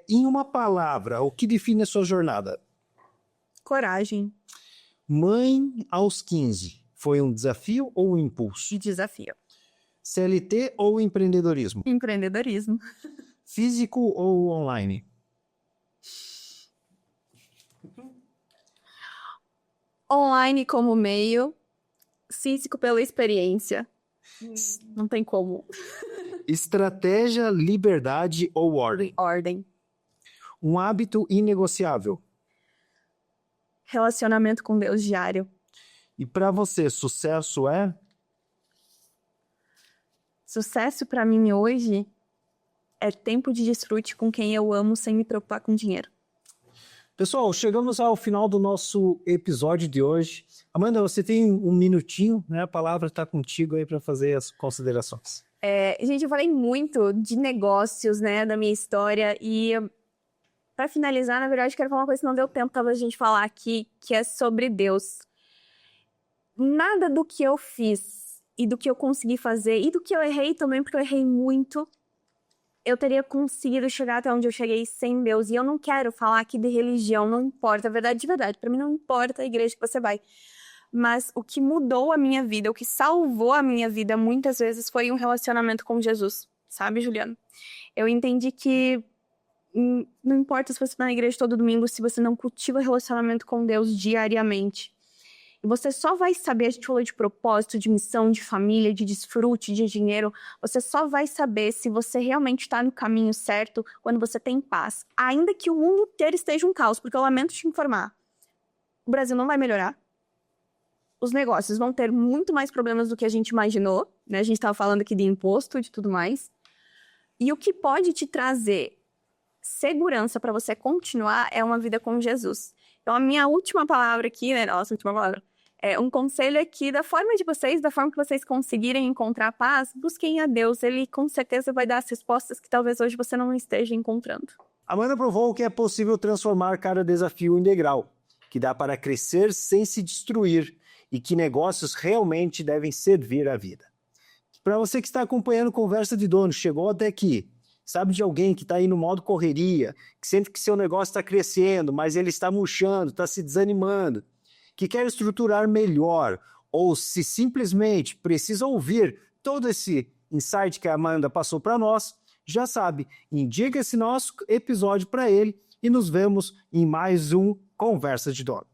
Em uma palavra, o que define a sua jornada? Coragem Mãe aos 15, foi um desafio ou um impulso? e desafio. CLT ou empreendedorismo? Empreendedorismo. Físico ou online? Online como meio, físico pela experiência. Não tem como. Estratégia, liberdade ou ordem? Ordem. Um hábito inegociável? Relacionamento com Deus diário. E para você, sucesso é? Sucesso para mim hoje é tempo de desfrute com quem eu amo sem me preocupar com dinheiro. Pessoal, chegamos ao final do nosso episódio de hoje. Amanda, você tem um minutinho, né? A palavra está contigo aí para fazer as considerações. Gente, eu falei muito de negócios, né, da minha história e para finalizar, na verdade, quero falar uma coisa que não deu tempo talvez a gente falar aqui, que é sobre Deus. Nada do que eu fiz e do que eu consegui fazer e do que eu errei também, porque eu errei muito, eu teria conseguido chegar até onde eu cheguei sem Deus. E eu não quero falar aqui de religião, não importa, a verdade de verdade. Para mim não importa a igreja que você vai. Mas o que mudou a minha vida, o que salvou a minha vida muitas vezes foi um relacionamento com Jesus. Sabe, Juliano? Eu entendi que não importa se você está na igreja todo domingo, se você não cultiva relacionamento com Deus diariamente. E você só vai saber, a gente falou de propósito, de missão, de família, de desfrute, de dinheiro. Você só vai saber se você realmente está no caminho certo quando você tem paz. Ainda que o mundo inteiro esteja um caos, porque eu lamento te informar, o Brasil não vai melhorar. os negócios vão ter muito mais problemas do que a gente imaginou, né? A gente estava falando aqui de imposto e de tudo mais. E o que pode te trazer segurança para você continuar é uma vida com Jesus. Então, a minha última palavra aqui, né? Nossa, última palavra. É um conselho aqui da forma que vocês conseguirem encontrar paz, busquem a Deus. Ele com certeza vai dar as respostas que talvez hoje você não esteja encontrando. Amanda provou que é possível transformar cada desafio em degrau, que dá para crescer sem se destruir e que negócios realmente devem servir à vida. Para você que está acompanhando Conversa de Dono, chegou até aqui, sabe de alguém que está aí no modo correria, que sente que seu negócio está crescendo, mas ele está murchando, está se desanimando, que quer estruturar melhor, ou se simplesmente precisa ouvir todo esse insight que a Amanda passou para nós, já sabe, indica esse nosso episódio para ele e nos vemos em mais um Conversa de Dono.